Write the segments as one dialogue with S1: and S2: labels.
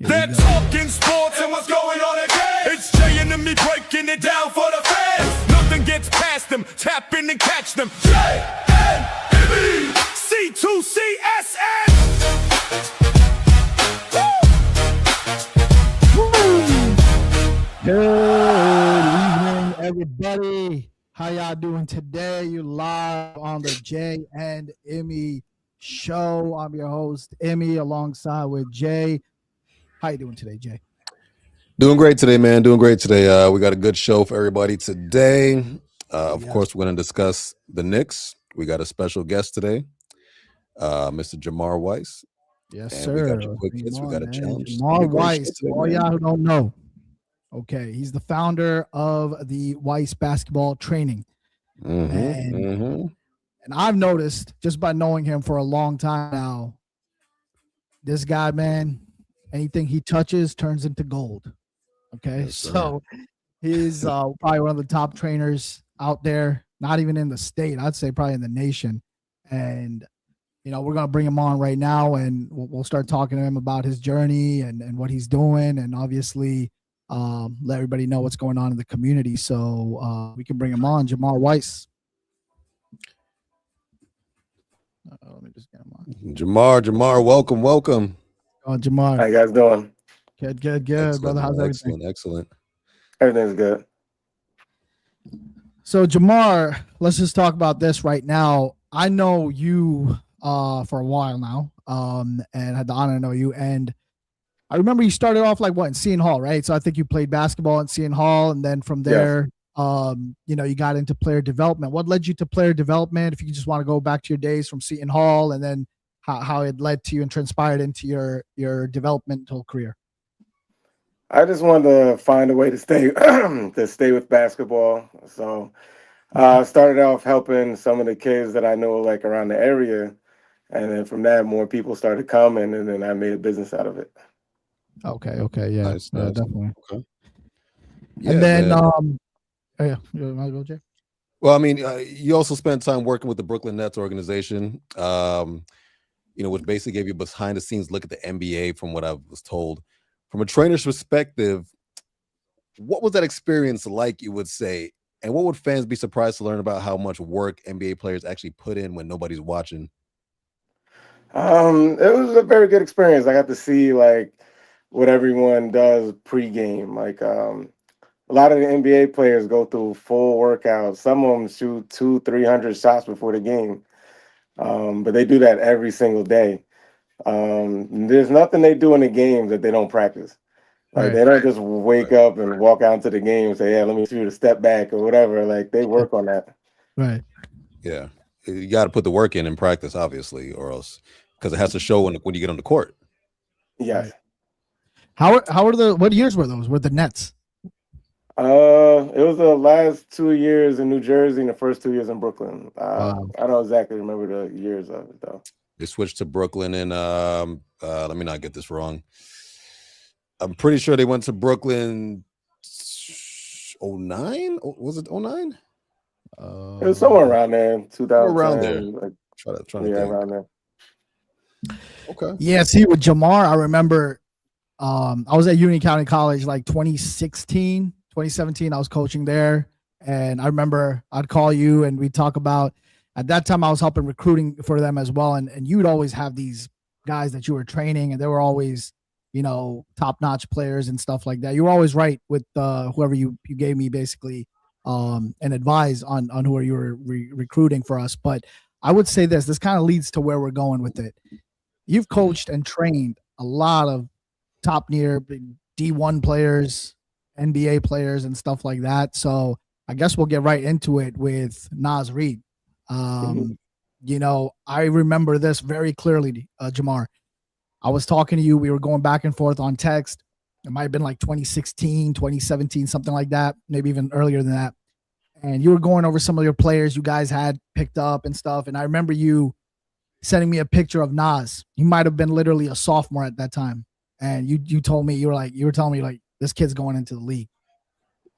S1: They're talking sports and what's going on again. It's Jay and Immi breaking it down for the fans. Nothing gets past them. Tap in and catch them. Jay and Immi. C2CSN.
S2: Good evening, everybody. How y'all doing today? You live on the Jay and Immi Show. I'm your host, Immi, alongside with Jay. How you doing today, Jay?
S3: Doing great today, man. Doing great today. We got a good show for everybody today. Of course, we're going to discuss the Knicks. We got a special guest today, Mr. Jamar Weiss.
S2: Yes,
S3: and
S2: sir.
S3: We got your quick hits. We got a challenge.
S2: Jamar Weiss, today, all y'all who don't know. Okay, he's the founder of the Weiss Basketball Training. And I've noticed, just by knowing him for a long time now, this guy, man, anything he touches turns into gold. Okay, yes, so he's probably one of the top trainers out there, not even in the state, I'd say probably in the nation. And, you know, we're going to bring him on right now, and we'll start talking to him about his journey and what he's doing, and obviously let everybody know what's going on in the community. So we can bring him on. Jamar Weiss. Let me just get him on.
S3: Jamar, welcome.
S2: Oh, Jamar.
S4: How you guys doing?
S2: Good,
S3: excellent,
S2: brother. How's everything?
S3: Excellent.
S4: Everything's good.
S2: So, Jamar, let's just talk about this right now. I know you for a while now, and had the honor to know you. And I remember you started off like in Seton Hall, right? So I think you played basketball in Seton Hall, and then from there, you know, you got into player development. What led you to player development? If you just want to go back to your days from Seton Hall, and then how it led to you and transpired into your developmental career.
S4: I just wanted to find a way to stay with basketball. So I started off helping some of the kids that I know like around the area, and then from that, more people started coming, and then I made a business out of it.
S2: Okay, yeah,
S3: nice.
S2: Definitely.
S3: Okay.
S2: Yeah, and then, you want to go, Jay?
S3: Well, I mean, you also spent time working with the Brooklyn Nets organization, you know, which basically gave you a behind-the-scenes look at the NBA, from what I was told. From a trainer's perspective, what was that experience like, you would say? And what would fans be surprised to learn about how much work NBA players actually put in when nobody's watching?
S4: It was a very good experience. I got to see like what everyone does pregame. Like a lot of the NBA players go through full workouts. Some of them shoot 200-300 shots before the game. But they do that every single day. There's nothing they do in the games that they don't practice. Like they don't just wake up and walk out into the game and say, "Yeah, let me shoot a step back" or whatever. Like they work on that.
S2: Right.
S3: Yeah, you got to put the work in practice, obviously, or else because it has to show when you get on the court.
S4: Yes.
S2: Right. What years were those? Were the Nets?
S4: It was the last 2 years in New Jersey and the first 2 years in Brooklyn.
S2: Wow.
S4: I don't exactly remember the years of it though.
S3: They switched to Brooklyn in let me not get this wrong. I'm pretty sure they went to Brooklyn 09. Was it 09?
S4: It was somewhere around there, 2000.
S3: Around there.
S4: Like,
S3: trying to
S4: yeah,
S3: think.
S4: around there.
S3: Okay.
S2: Yeah, see, with Jamar, I remember I was at Union County College like 2016, 2017. I was coaching there, and I remember I'd call you and we'd talk about, at that time I was helping recruiting for them as well, and you'd always have these guys that you were training, and they were always, you know, top-notch players and stuff like that. You were always right with whoever you gave me basically and advise on who you were recruiting for us. But I would say this kind of leads to where we're going with it. You've coached and trained a lot of top near D1 players, NBA players, and stuff like that. So I guess we'll get right into it with Naz Reid. You know, I remember this very clearly, Jamar. I was talking to you. We were going back and forth on text. It might have been like 2016, 2017, something like that, maybe even earlier than that. And you were going over some of your players you guys had picked up and stuff. And I remember you sending me a picture of Naz. He might have been literally a sophomore at that time. And you told me, you were telling me like, this kid's going into the league.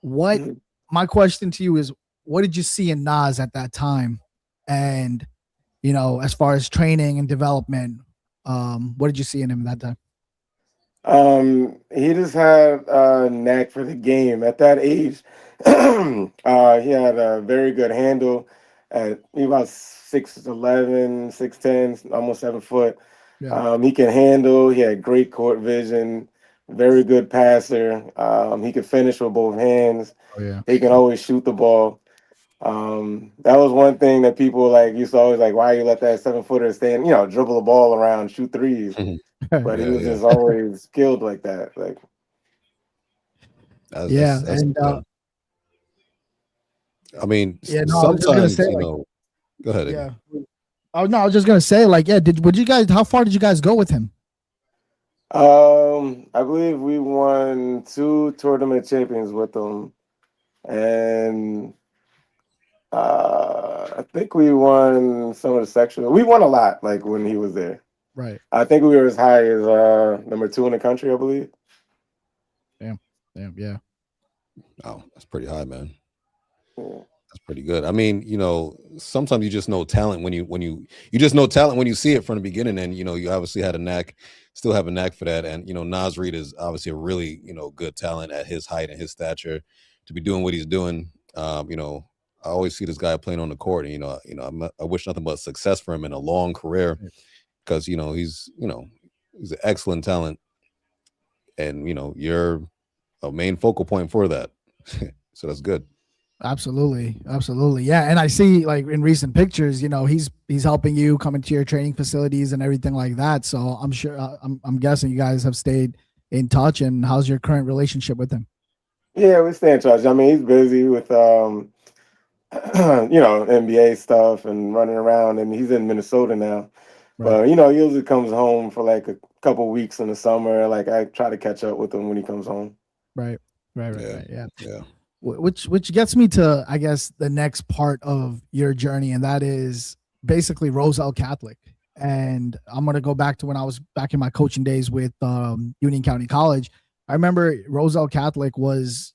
S2: My question to you is, what did you see in Naz at that time? And, you know, as far as training and development, what did you see in him at that time?
S4: He just had a knack for the game at that age. He had a very good handle. At he about 6'11", 6'10", almost 7 foot.
S2: Yeah.
S4: He can handle. He had great court vision. Very good passer. He could finish with both hands.
S2: Oh yeah.
S4: He can always shoot the ball. That was one thing that people like used to always like, why you let that 7 footer stand, dribble the ball around, shoot threes. But he
S3: Yeah,
S4: was
S3: yeah.
S4: just always skilled like that. Like,
S2: Yeah.
S3: That's
S2: And
S3: good. I mean,
S2: yeah, no, I was just gonna say
S3: sometimes,
S2: like,
S3: go ahead, Iggy.
S2: yeah. Oh no, I was just gonna say like, yeah. Would you guys? How far did you guys go with him?
S4: I believe we won 2 tournament champions with him, and I think we won some of the sectional. We won a lot, like when he was there.
S2: Right.
S4: I think we were as high as number 2 in the country, I believe.
S2: Damn. Damn. Yeah.
S3: Oh, that's pretty high, man.
S4: Yeah.
S3: That's pretty good. I mean, sometimes you just know talent you just know talent when you see it from the beginning, and you obviously had a knack, still have a knack for that. And Nas Reed is obviously a really good talent at his height and his stature to be doing what he's doing. I always see this guy playing on the court, and I wish nothing but success for him in a long career because he's an excellent talent, and you're a main focal point for that. So that's good.
S2: Absolutely, absolutely, yeah. And I see like in recent pictures, he's helping you come into your training facilities and everything like that. So I'm sure, I'm guessing you guys have stayed in touch. And how's your current relationship with him?
S4: Yeah, we stay in touch. I mean, he's busy with NBA stuff and running around, and he's in Minnesota now.
S2: Right,
S4: But he usually comes home for like a couple weeks in the summer. Like I try to catch up with him when he comes home.
S2: right, right, right,
S3: Yeah,
S2: right. Yeah.
S3: yeah.
S2: Which gets me to, I guess, the next part of your journey, and that is basically Roselle Catholic. And I'm gonna go back to when I was back in my coaching days with Union County College. I remember Roselle Catholic was,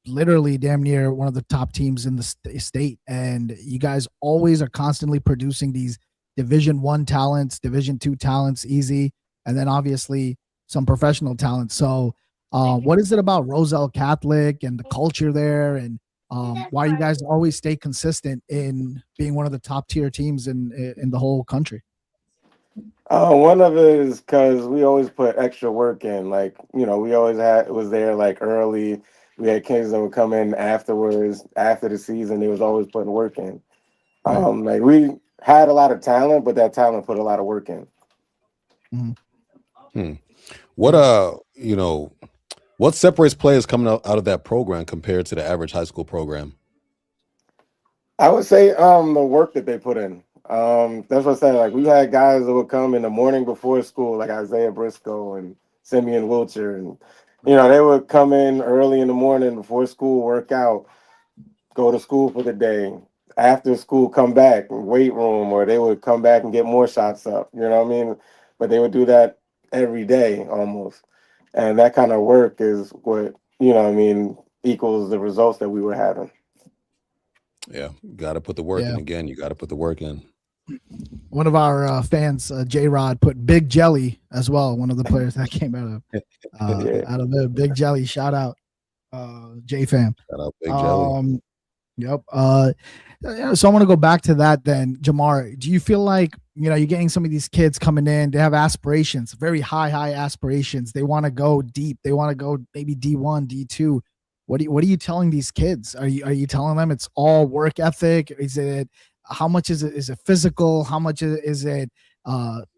S2: literally damn near one of the top teams in the state, and you guys always are constantly producing these Division 1 talents, Division 2 talents, easy, and then obviously some professional talent. So what is it about Roselle Catholic and the culture there, and why you guys always stay consistent in being one of the top tier teams in the whole country?
S4: One of it is because we always put extra work in. Like, we always had was there like early. We had kids that would come in afterwards, after the season. They was always putting work in.
S2: Right.
S4: Like we had a lot of talent, but that talent put a lot of work in.
S2: Mhm.
S3: Hmm. What what separates players coming out of that program compared to the average high school program?
S4: I would say the work that they put in. That's what I said. Like we had guys that would come in the morning before school, like Isaiah Briscoe and Simeon Wilcher, and they would come in early in the morning before school, work out, go to school for the day. After school, come back, weight room, or they would come back and get more shots up. You know what I mean? But they would do that every day almost, and that kind of work is what what I mean equals the results that we were having.
S3: Yeah, got to put the work
S2: Yeah.
S3: in again. You got to put the work in.
S2: One of our fans, J Rod, put Big Jelly as well. One of the players that came
S4: Yeah.
S2: out of the Big Jelly. Shout out, J fam.
S3: Shout out Big Jelly.
S2: Yep. Yeah, so I want to go back to that then, Jamar. Do you feel like, you're getting some of these kids coming in, they have aspirations, very high aspirations. They want to go deep. They want to go maybe D1, D2. What are you telling these kids? Are you telling them it's all work ethic? Is it, how much is it physical? How much is it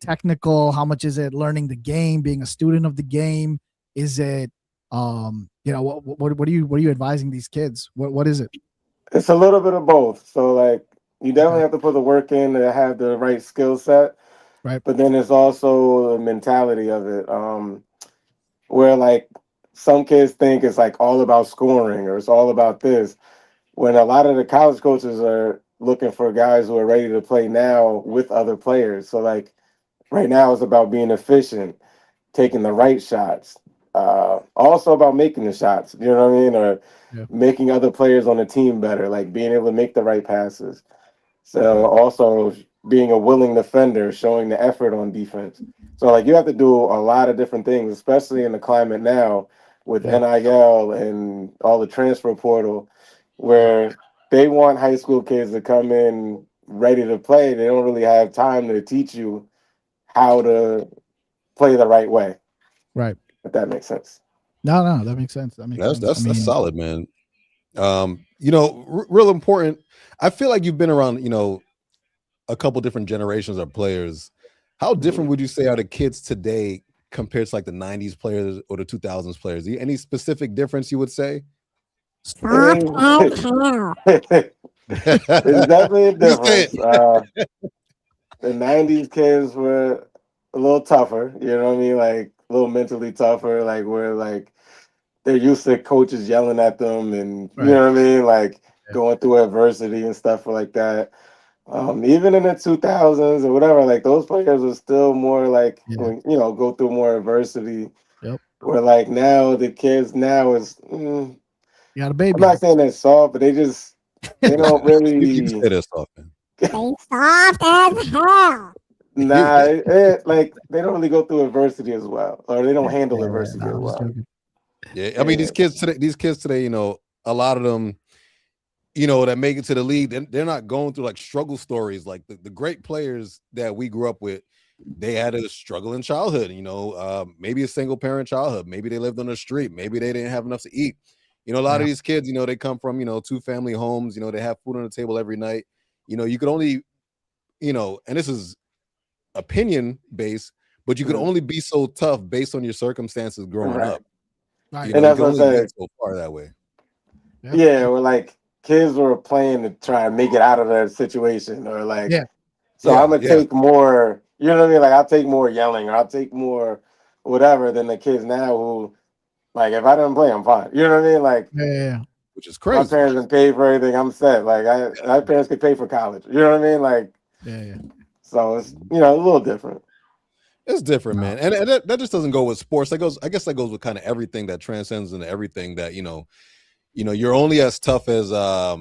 S2: technical? How much is it learning the game, being a student of the game? Is it what are you advising these kids? What is it?
S4: It's a little bit of both. So like you definitely
S2: Okay.
S4: have to put the work in to have the right skill set,
S2: Right.
S4: but then it's also the mentality of it. Where like some kids think it's like all about scoring or it's all about this. When a lot of the college coaches are looking for guys who are ready to play now with other players. So like right now it's about being efficient, taking the right shots. Also about making the shots, you know what I mean? Or
S2: Yeah.
S4: making other players on the team better, like being able to make the right passes. So also being a willing defender, showing the effort on defense. So like you have to do a lot of different things, especially in the climate now with
S2: Yeah.
S4: NIL and all the transfer portal, where they want high school kids to come in ready to play. They don't really have time to teach you how to play the right way,
S2: Right.
S4: if that makes sense.
S2: No, that makes sense. That makes
S3: That's
S2: sense. I
S3: that's
S2: mean,
S3: solid, man. Real important. I feel like you've been around, a couple different generations of players. How different would you say are the kids today compared to like the 90s players or the 2000s players? Any specific difference you would say?
S4: There's definitely a
S3: You say
S4: difference. The '90s kids were a little tougher. You know what I mean? Like a little mentally tougher. Like where like they're used to coaches yelling at them, and you
S2: right.
S4: know what I mean? Like going through adversity and stuff like that. Even in the 2000s or whatever, like those players are still more like
S2: Yeah.
S4: when go through more adversity.
S2: Yep.
S4: Where like now the kids now is.
S2: You got a
S4: I'm
S2: baby.
S4: not saying they're soft, but they don't
S3: you
S4: really.
S3: say this often.
S5: They soft as hell.
S4: Nah, like they don't really go through adversity as well, or they don't handle
S2: Yeah,
S4: adversity
S2: no,
S4: as
S2: I'm just
S4: well.
S2: joking.
S3: Yeah, I mean
S4: Yeah.
S3: these kids today, a lot of them, that make it to the league, they're not going through like struggle stories like the great players that we grew up with. They had a struggle in childhood, maybe a single parent childhood, maybe they lived on the street, maybe they didn't have enough to eat. A lot of these kids, they come from, two family homes, they have food on the table every night. You could only, and this is opinion based, but you could only be so tough based on your circumstances growing
S4: Right.
S3: up.
S2: Right.
S3: You
S4: And
S3: know, you
S4: that's
S3: can
S4: what I'm
S3: only
S4: saying.
S3: get so far that way.
S2: Yep.
S4: Yeah, or like kids were playing to try and make it out of that situation, or like,
S2: Yeah.
S4: so
S3: Yeah,
S4: I'm gonna
S3: yeah.
S4: take more. You know what I mean? Like I'll take more yelling, or I'll take more whatever than the kids now who, like, if I didn't play, I'm fine. You know what I mean? Like
S2: Yeah.
S3: Which is
S4: my
S3: crazy.
S4: parents didn't pay for everything. I'm set. Like my parents could pay for college. You know what I mean? Like
S2: Yeah.
S4: so it's a little different.
S3: It's different,
S2: No.
S3: man. And that just doesn't go with sports. I guess that goes with kind of everything that transcends into everything that, you're only as tough as how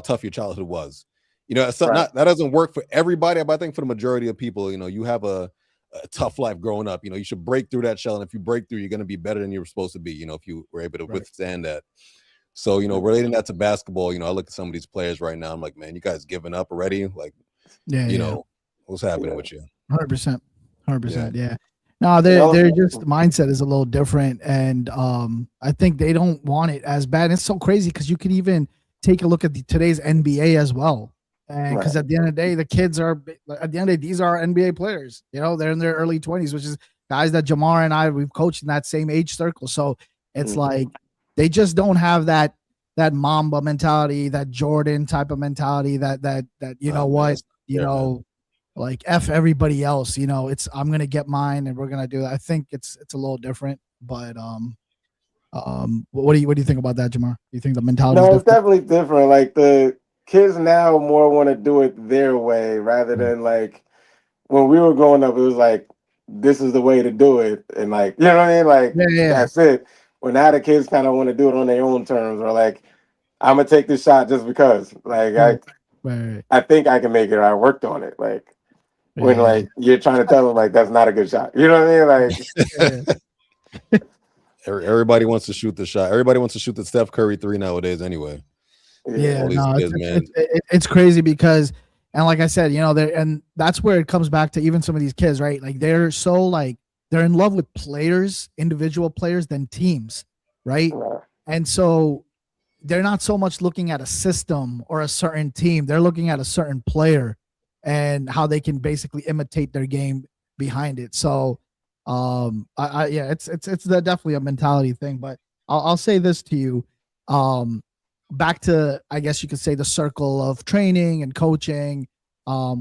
S3: tough your childhood was. It's
S4: Right.
S3: not that doesn't work for everybody, but I think for the majority of people, you have a tough life growing up. You should break through that shell. And if you break through, you're going to be better than you were supposed to be, if you were able to
S2: Right.
S3: withstand that. So, relating that to basketball, I look at some of these players right now. I'm like, man, you guys giving up already? Like,
S2: Yeah.
S3: what's happening with you?
S2: 100%. 100%.
S3: Yeah.
S2: Yeah. No,
S4: You know?
S2: they're just mindset is a little different, and I think they don't want it as bad. It's so crazy because you can even take a look at today's NBA as well, and because
S4: Right.
S2: at the end of the day, the kids are at the end of the day, these are NBA players. They're in their early 20s, which is guys that Jamar and we've coached in that same age circle. So it's
S4: Mhm.
S2: like they just don't have that Mamba mentality, that Jordan type of mentality. That you know
S3: Oh, man,
S2: what
S3: that's
S2: you
S3: fair, man.
S2: know. Like F everybody else, it's I'm gonna get mine and we're gonna do that. I think it's a little different, but what do you think about that, Jamar? Do you think the mentality is
S4: No, it's
S2: different?
S4: definitely different. Like the kids now more want to do it their way rather than like when we were growing up, it was like this is the way to do it, and like you know what I mean, like
S2: Yeah.
S4: that's it. Well, now the kids kind of want to do it on their own terms, or like I'm gonna take this shot just because, like
S2: Right. Right.
S4: I think I can make it. Or I worked on it. Like when
S2: Yeah.
S4: like you're trying to tell them like that's not a good shot. You know what I mean? Like
S2: Yeah.
S3: Everybody wants to shoot the shot. Everybody wants to shoot the Steph Curry 3 nowadays anyway.
S2: Yeah,
S3: All these
S2: no,
S3: kids, man.
S2: it's crazy because, and like I said, and that's where it comes back to even some of these kids, right? Like they're so like they're in love with players, individual players, than teams, right? And so they're not so much looking at a system or a certain team; they're looking at a certain player and how they can basically imitate their game behind it. So, yeah, it's definitely a mentality thing. But I'll say this to you. Back to, I guess you could say, the circle of training and coaching.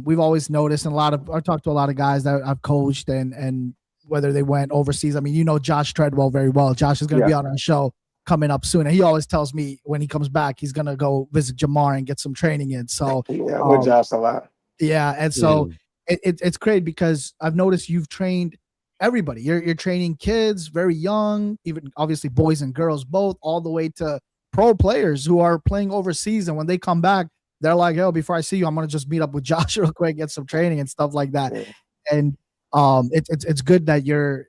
S2: We've always noticed, and I talked to a lot of guys that I've coached, and whether they went overseas. I mean, Josh Treadwell very well. Josh is going to be on our show coming up soon, and he always tells me when he comes back, he's going to go visit Jamar and get some training in. So
S4: yeah, with Josh a lot.
S2: Yeah, and so it's great because I've noticed you've trained everybody. You're training kids very young, even obviously boys and girls both, all the way to pro players who are playing overseas, and when they come back, they're like, "Yo, before I see you, I'm gonna just meet up with Josh real quick, get some training and stuff like that."
S4: Yeah.
S2: And it's good that you're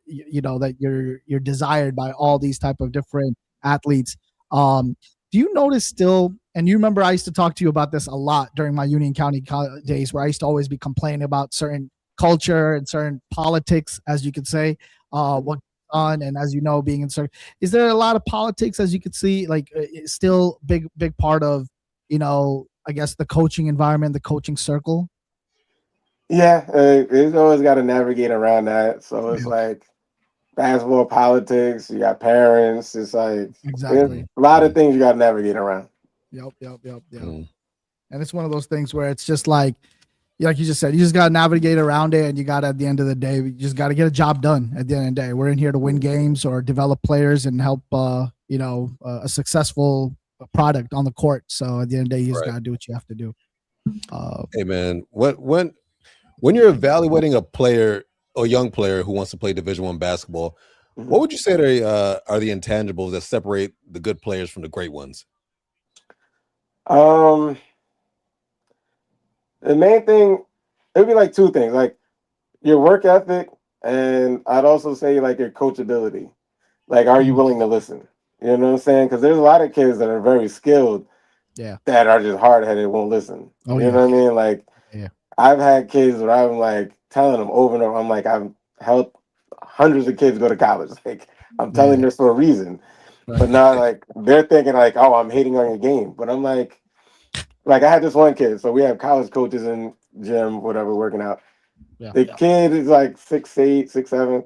S2: desired by all these type of different athletes. Do you notice still? And you remember I used to talk to you about this a lot during my Union County days, where I used to always be complaining about certain culture and certain politics, as you could say, what on, and as you know, being in certain, is there a lot of politics, as you could see, like it's still big part of, I guess, the coaching environment, the coaching circle?
S4: Yeah, it's always got to navigate around that. So it's
S2: Yeah.
S4: like basketball politics. You got parents. It's like there's
S2: Exactly.
S4: a lot of things you got to navigate around.
S2: Yep.
S3: Mm.
S2: And it's one of those things where it's just like you just said, you just got to navigate around it, and you got to, at the end of the day, you just got to get a job done. At the end of the day, we're in here to win games or develop players and help, a successful product on the court. So at the end of the day, you just
S3: Right.
S2: got to do what you have to do.
S3: Hey man, when you're evaluating a player or young player who wants to play Division I basketball, what would you say are the intangibles that separate the good players from the great ones?
S4: The main thing, it'd be like two things, like your work ethic, and I'd also say like your coachability. Like, are you willing to listen? You know what I'm saying? Because there's a lot of kids that are very skilled,
S2: Yeah.
S4: that are just hard headed, won't listen.
S2: Oh,
S4: you
S2: yeah.
S4: know what I mean? Like,
S2: Yeah.
S4: I've had kids where I'm like telling them over and over. I'm like, I've helped hundreds of kids go to college. Like, I'm telling
S2: Yeah.
S4: this for a reason.
S2: Right.
S4: But now, like, they're thinking like, oh, I'm hating on your game. But I'm like I had this one kid. So we have college coaches in gym, whatever, working out.
S2: Yeah.
S4: The kid is like 6'8", 6'7",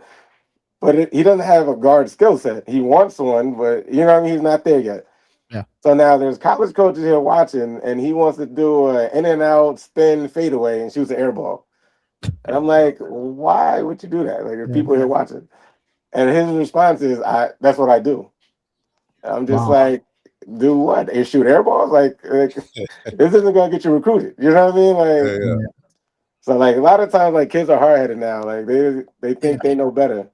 S4: but he doesn't have a guard skill set. He wants one, but you know what I mean? He's not there yet.
S2: Yeah.
S4: So now there's college coaches here watching, and he wants to do an in and out spin fadeaway and shoots an air ball. And I'm like, why would you do that? Like, there's people here watching. And his response is, that's what I do. And I'm just
S2: Wow.
S4: like, do what? And shoot air balls? Like this isn't gonna get you recruited. You know what I mean? Like,
S3: Yeah.
S4: so like a lot of times, like kids are hard headed now. Like they think they know better,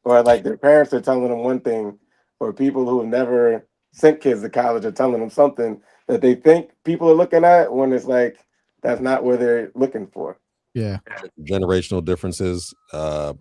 S4: or like their parents are telling them one thing, or people who have never sent kids to college are telling them something that they think people are looking at, when it's like that's not where they're looking for.
S2: Yeah.
S3: Generational differences. Do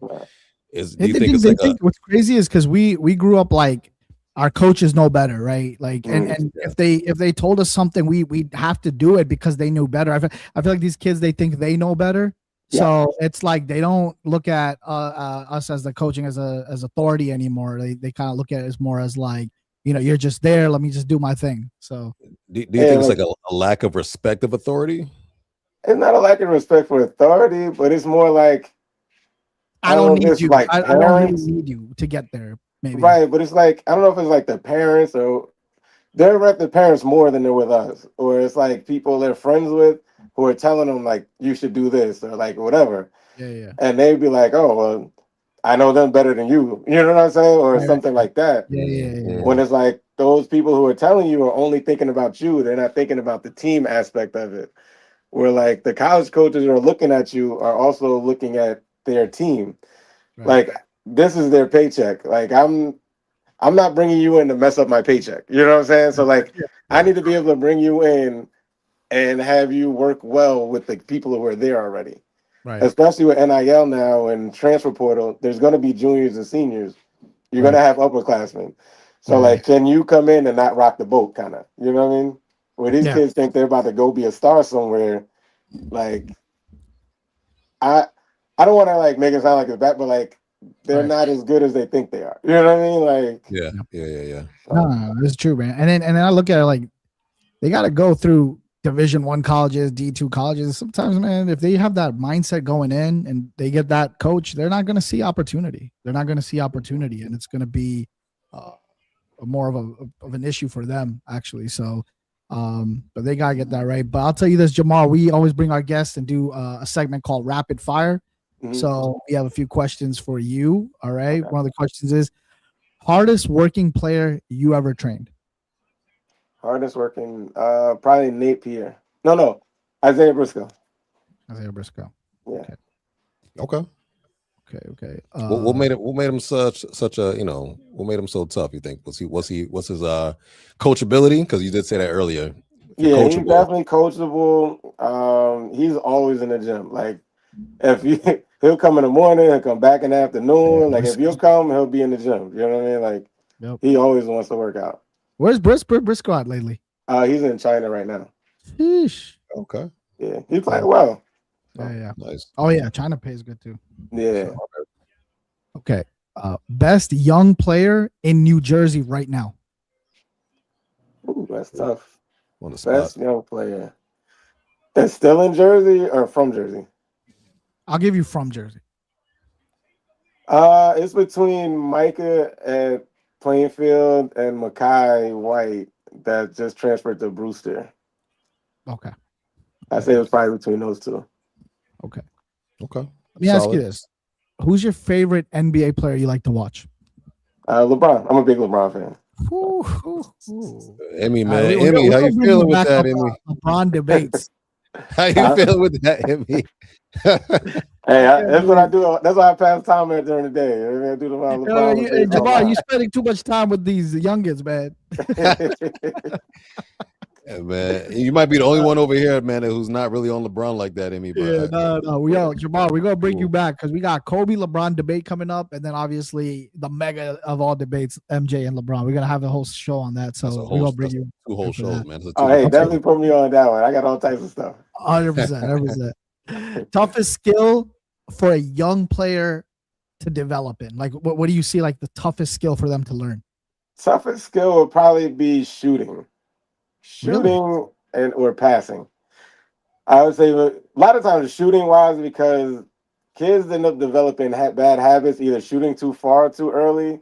S3: you
S2: They
S3: think it's like
S2: what's crazy is because we grew up like our coaches know better, right? Like, and if they told us something, we have to do it because they knew better. I feel like these kids, they think they know better, so it's like they don't look at us as the coaching as authority anymore. They kind of look at it as more as like, you're just there. Let me just do my thing. So
S3: do you think it's like a lack of respect of authority?
S4: It's not a lack of respect for authority, but it's more like
S2: I don't need
S4: it's
S2: you.
S4: like
S2: I don't
S4: parents.
S2: really need you to get there. Maybe.
S4: Right, but it's like, I don't know if it's like the parents, or they're with the parents more than they're with us, or it's like people they're friends with who are telling them like you should do this or like whatever.
S2: Yeah.
S4: And they'd be like, oh well, I know them better than you. You know what I'm saying? Or something like that.
S2: Yeah.
S4: When it's like those people who are telling you are only thinking about you, they're not thinking about the team aspect of it. Where like the college coaches who are looking at you are also looking at their team.
S2: Right.
S4: Like, this is their paycheck. Like, I'm not bringing you in to mess up my paycheck. You know what I'm saying? So like, I need to be able to bring you in and have you work well with the people who are there already.
S2: Right.
S4: Especially with NIL now and transfer portal, there's going to be juniors and seniors. You're going to have upperclassmen. So like, can you come in and not rock the boat, kind of? You know what I mean? Where these kids think they're about to go be a star somewhere. Like, I don't want to like make it sound like it's bad, but like they're not as good as they think they are. You know what I mean? Like,
S3: yeah.
S2: No, it's true, man. And then I look at it like they got to go through Division I colleges, D2 colleges. Sometimes, man, if they have that mindset going in and they get that coach, they're not going to see opportunity. They're not going to see opportunity, and it's going to be more of an issue for them, actually. So, but they gotta get that right. But I'll tell you this, Jamal, we always bring our guests and do a segment called Rapid Fire. So we have a few questions for you. All right. One of the questions is, hardest working player you ever trained?
S4: Hardest working, probably Nate Pierre. No, Isaiah Briscoe.
S2: Yeah.
S3: Okay.
S2: Okay.
S3: What made him such a what made him so tough? You think what's his coachability? Because you did say that earlier.
S4: Yeah, he's
S3: coachable.
S4: definitely coachable. He's always in the gym. Like if you he'll come in the morning, he'll come back in the afternoon. Like if you'll come, he'll be in the gym. You know what I mean? Like
S2: Yep.
S4: he always wants to work out.
S2: Where's Briscoe at lately?
S4: He's in China right now.
S2: Sheesh.
S3: Okay,
S4: Yeah, he's playing well.
S2: Yeah.
S3: nice.
S2: Oh yeah, China pays good too.
S4: Yeah.
S2: Okay. Best young player in New Jersey right now.
S4: Ooh, that's tough.
S3: On the spot.
S4: Best young player. That's still in Jersey or from Jersey?
S2: I'll give you from Jersey.
S4: It's between Micah at Plainfield and Makai White that just transferred to Brewster.
S2: Okay.
S4: I say it was probably between those two.
S2: Okay.
S3: Okay.
S2: Let me ask you this. Who's your favorite NBA player you like to watch?
S4: LeBron. I'm a big LeBron fan.
S3: Emmy, man.
S2: We're
S3: Emmy, how
S2: gonna
S3: you
S2: bring
S3: feeling with
S2: back
S3: that,
S2: up,
S3: Emmy?
S2: LeBron debates.
S3: How you feeling with that, Emmy?
S4: Hey, that's what I do. That's why I pass time there during the day. I do the LeBron.
S2: Hey, Jabbar, you spending too much time with these youngins, man.
S3: Yeah, man. You might be the only one over here, man, who's not really on LeBron like that, Emmy. But
S2: Yeah, no. Jabbar, we're gonna bring you back because we got Kobe LeBron debate coming up, and then obviously the mega of all debates, MJ and LeBron. We're gonna have a whole show on that. So we're gonna bring you
S3: 2 whole shows, man.
S4: Oh, hey, definitely put me on that one. I got all types of stuff.
S2: 100%. Toughest skill for a young player to develop in? Like, what do you see like the toughest skill for them to learn?
S4: Toughest skill would probably be shooting and or passing. I would say a lot of times shooting wise because kids end up developing bad habits, either shooting too far too early,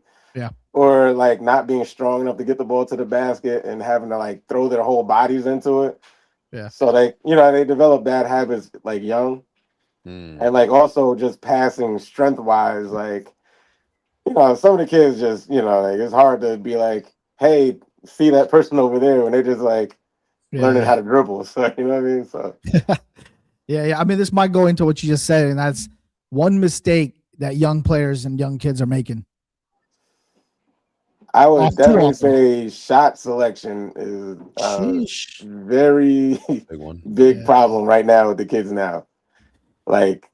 S4: or like not being strong enough to get the ball to the basket and having to like throw their whole bodies into it.
S2: Yeah.
S4: So they develop bad habits like young, and like also just passing strength wise, like some of the kids just like it's hard to be like, hey, see that person over there when they're just like learning how to dribble. So you know what I mean? So
S2: yeah. I mean, this might go into what you just said, and that's one mistake that young players and young kids are making.
S4: I would definitely say shot selection is a very big problem right now with the kids now. Like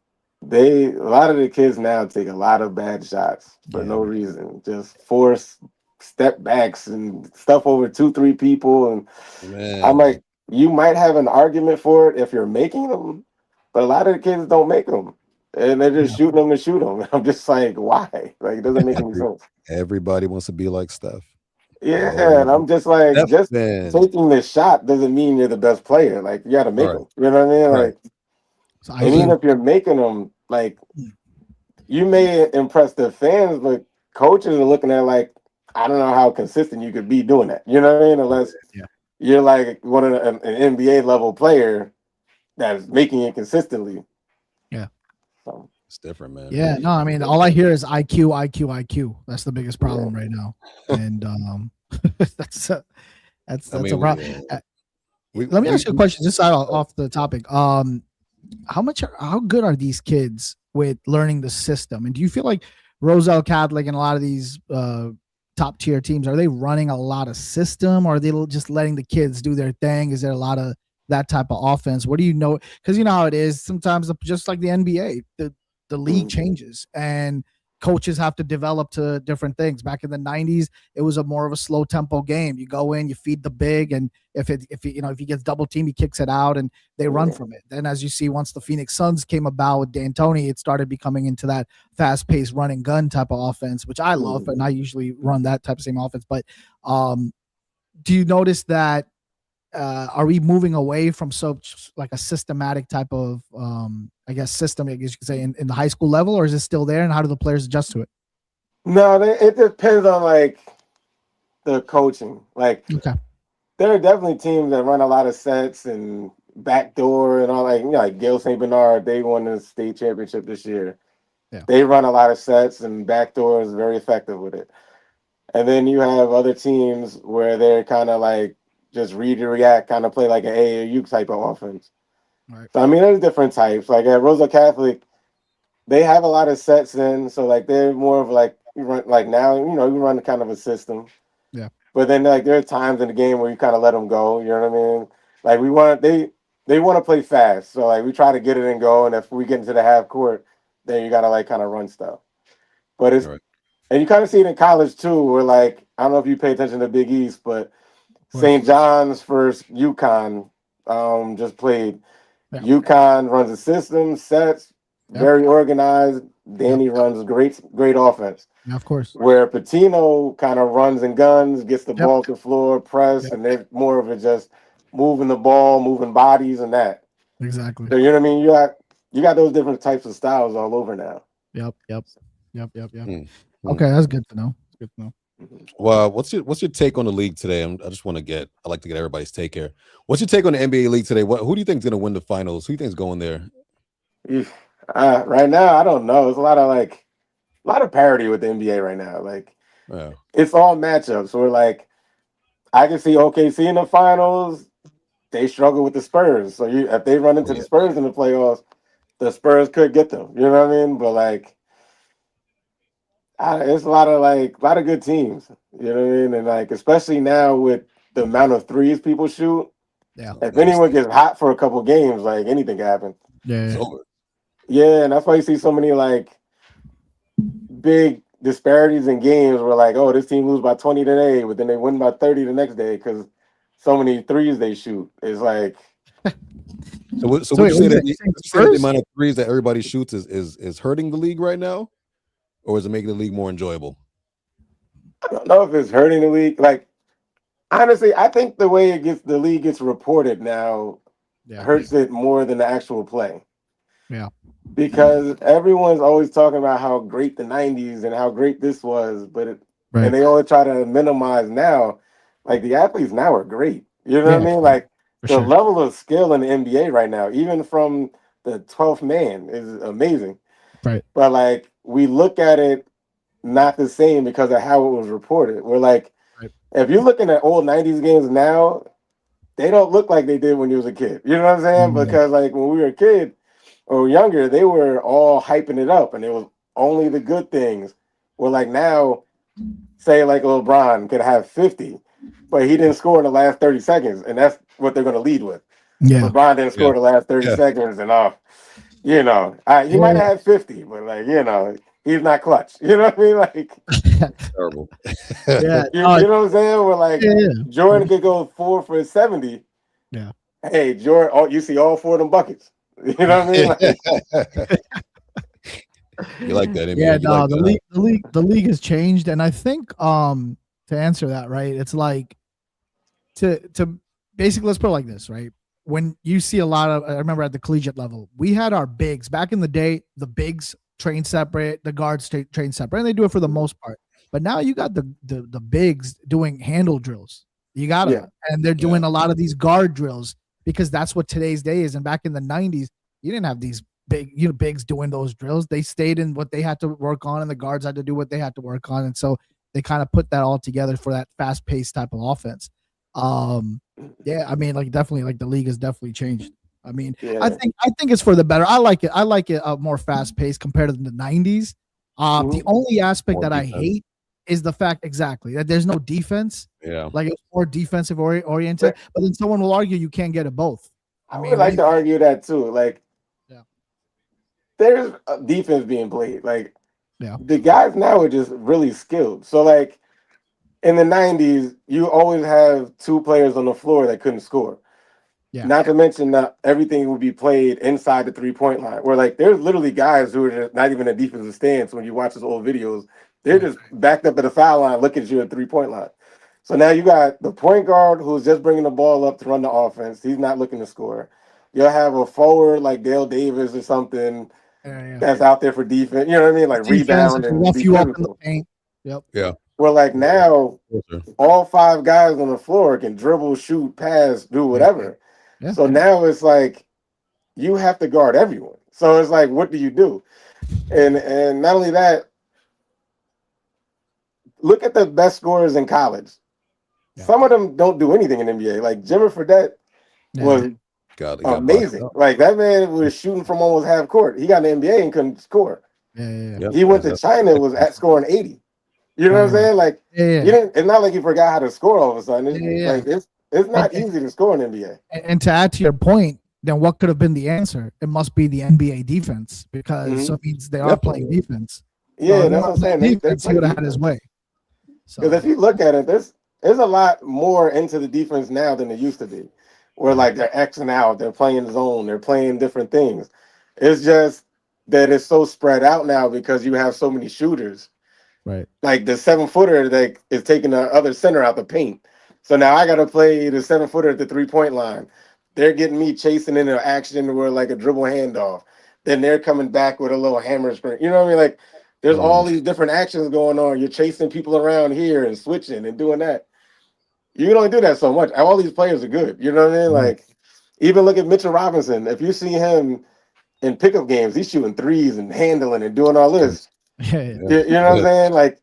S4: a lot of the kids now take a lot of bad shots for no reason, just force step backs and stuff over 2-3 people. And I'm like, you might have an argument for it if you're making them, but a lot of the kids don't make them, and they're just shooting them to shoot them. And I'm just like, why? Like, it doesn't make any sense.
S3: Everybody wants to be like Steph.
S4: Yeah, and I'm just like, taking the shot doesn't mean you're the best player. Like, you got to make them. You know what I mean?
S3: Right.
S4: Like, and even if you're making them, like, you may impress the fans, but coaches are looking at like, I don't know how consistent you could be doing that. You know what I mean? Unless you're like one of an NBA level player that's making it consistently.
S2: Yeah.
S4: So
S3: it's different, man.
S2: Yeah. No, I mean, all I hear is IQ. That's the biggest problem right now. And that's a problem. Let me ask you a question just off the topic. How good are these kids with learning the system? And do you feel like Roselle Catholic and a lot of these top tier teams, are they running a lot of system, or are they just letting the kids do their thing? Is there a lot of that type of offense? What do you know? Because you know how it is sometimes, just like the NBA, the league changes and coaches have to develop to different things. Back in the 90s, it was more of a slow tempo game. You go in, you feed the big, and if he gets double teamed, he kicks it out and they run from it. Then as you see, once the Phoenix Suns came about with D'Antoni, it started becoming into that fast paced run and gun type of offense, which I love, and I usually run that type of same offense. But do you notice that are we moving away from like a systematic type of system, I guess you could say, in the high school level, or is it still there, and how do the players adjust to it?
S4: No, it depends on like the coaching. Like, there are definitely teams that run a lot of sets and backdoor and all, like Gail St. Bernard, they won the state championship this year. They run a lot of sets and backdoor is very effective with it. And then you have other teams where they're kind of like just read and react, kind of play like an AAU type of offense. Right. So I mean, there's different types. Like at Rosa Catholic, they have a lot of sets in, so like they're more of like you run kind of a system.
S2: Yeah.
S4: But then like there are times in the game where you kind of let them go. You know what I mean? Like they want to play fast, so like we try to get it and go. And if we get into the half court, then you gotta like kind of run stuff. But it's
S3: Right.
S4: and you kind of see it in college too, where like I don't know if you pay attention to Big East, but
S2: Right.
S4: St. John's versus UConn just played.
S2: Yeah.
S4: UConn runs a system, sets,
S2: Yep.
S4: very organized. Danny runs great offense.
S2: Yeah, of course.
S4: Where Patino kind of runs and guns, gets the
S2: Yep.
S4: ball to the floor, press,
S2: Yep.
S4: and they're more of it just moving the ball, moving bodies, and that.
S2: Exactly.
S4: So you know what I mean? You got those different types of styles all over now.
S2: Yep.
S3: Mm.
S2: Okay, that's good to know. That's good to know.
S3: Well, what's your take on the league today? I just want to I like to get everybody's take here. What's your take on the NBA league today? Who do you think is going to win the finals? Who do you think is going there?
S4: Right now, I don't know. It's a lot of parity with the NBA right now. Like
S3: Yeah.
S4: it's all matchups. Where like I can see OKC in the finals. They struggle with the Spurs. So if they run into the Spurs in the playoffs, the Spurs could get them. You know what I mean? But like, it's a lot of good teams. You know what I mean? And like, especially now with the amount of threes people shoot,
S2: Yeah.
S4: if anyone gets hot for a couple games, like anything can happen.
S2: Yeah.
S3: It's over.
S4: Yeah, and that's why you see so many like big disparities in games where like, oh, this team lose by 20 today, but then they win by 30 the next day because so many threes they shoot. It's like
S3: So would
S2: wait,
S3: you say that
S2: you think
S3: the
S2: Spurs?
S3: amount of threes that everybody shoots is hurting the league right now, or is it making the league more enjoyable?
S4: I don't know if it's hurting the league. Like honestly, I think the way the league gets reported now hurts it more than the actual play.
S2: Yeah.
S4: Because everyone's always talking about how great the 90s and how great this was, and they always try to minimize now. Like the athletes now are great. You know what I mean? Like the level of skill in the NBA right now, even from the 12th man, is amazing.
S2: Right.
S4: But like we look at it not the same because of how it was reported. We're like, if you're looking at old 90s games now, they don't look like they did when you was a kid. You know what I'm saying?
S2: Mhm.
S4: Because like when we were a kid or younger, they were all hyping it up and it was only the good things. Well, like now, say like LeBron could have 50, but he didn't score in the last 30 seconds, and that's what they're going to lead with.
S2: Yeah.
S4: LeBron didn't score the last 30 seconds, and he might have 50, but like he's not clutch. You know what I mean? Like
S3: Terrible.
S2: Yeah.
S4: you know what I'm saying? We're like Jordan could go 4 for 70.
S2: Yeah.
S4: Hey, Jordan, you see all 4 of them buckets. You know what I mean? Like,
S3: You like that?
S2: Yeah,
S3: You
S2: no,
S3: like
S2: the league has changed, and I think to answer that, right, it's like to basically, let's put it like this, right? When you see a lot of, I remember at the collegiate level, we had our bigs back in the day. The bigs train separate, the guards train separate, and they do it for the most part. But now you got the bigs doing handle drills. You got it, and they're doing a lot of these guard drills because that's what today's day is. And back in the 90s, you didn't have these bigs doing those drills. They stayed in what they had to work on, and the guards had to do what they had to work on. And so they kind of put that all together for that fast paced type of offense. Yeah, I mean, like definitely, like the league has definitely changed. I mean, I think it's for the better. I like it more fast paced compared to the 90s. The only aspect that I hate is the fact that there's no defense.
S3: Yeah,
S2: like it's more defensive oriented. But then someone will argue you can't get it both.
S4: I would like to argue that too. Like, there's a defense being played. Like, the guys now are just really skilled. So, like, in the 90s, you always have 2 players on the floor that couldn't score. Yeah. Not to mention that everything would be played inside the 3-point line. Where, like, there's literally guys who are just not even in defensive stance when you watch those old videos. They're just backed up at the foul line looking at you at 3-point line. So now you got the point guard who's just bringing the ball up to run the offense. He's not looking to score. You'll have a forward like Dale Davis or something that's out there for defense. You know what I mean? Like rebound and
S2: rough you up in the paint. Yep.
S3: Yeah.
S4: Well, like now, all 5 guys on the floor can dribble, shoot, pass, do whatever. Yeah. So now it's like you have to guard everyone. So it's like, what do you do? And not only that, look at the best scorers in college. Some of them don't do anything in NBA. Like Jimmy Fredette was amazing. Like that man was shooting from almost half court. He got in the NBA and couldn't score. He went to China and was at scoring 80. You know what I'm saying? Like you didn't. It's not like he forgot how to score all of a sudden. It's It's not easy to score in NBA.
S2: And to add to your point, then what could have been the answer? It must be the NBA defense, because so it means they are playing defense.
S4: Yeah,
S2: so
S4: that's what I'm saying. They
S2: he would have had his way.
S4: Because if you look at it, there's a lot more into the defense now than it used to be. Where like they're Xing out, they're playing zone, they're playing different things. It's just that it's so spread out now because you have so many shooters.
S2: Right.
S4: Like the 7-footer that is taking the other center out the paint. So now I got to play the 7-footer at the 3-point line. They're getting me chasing into action where like a dribble handoff. Then they're coming back with a little hammer screen. You know what I mean? Like there's all these different actions going on. You're chasing people around here and switching and doing that. You can only do that so much. All these players are good. You know what I mean? Like even look at Mitchell Robinson. If you see him in pickup games, he's shooting threes and handling and doing all this.
S2: Yeah.
S4: You know what I'm saying? Like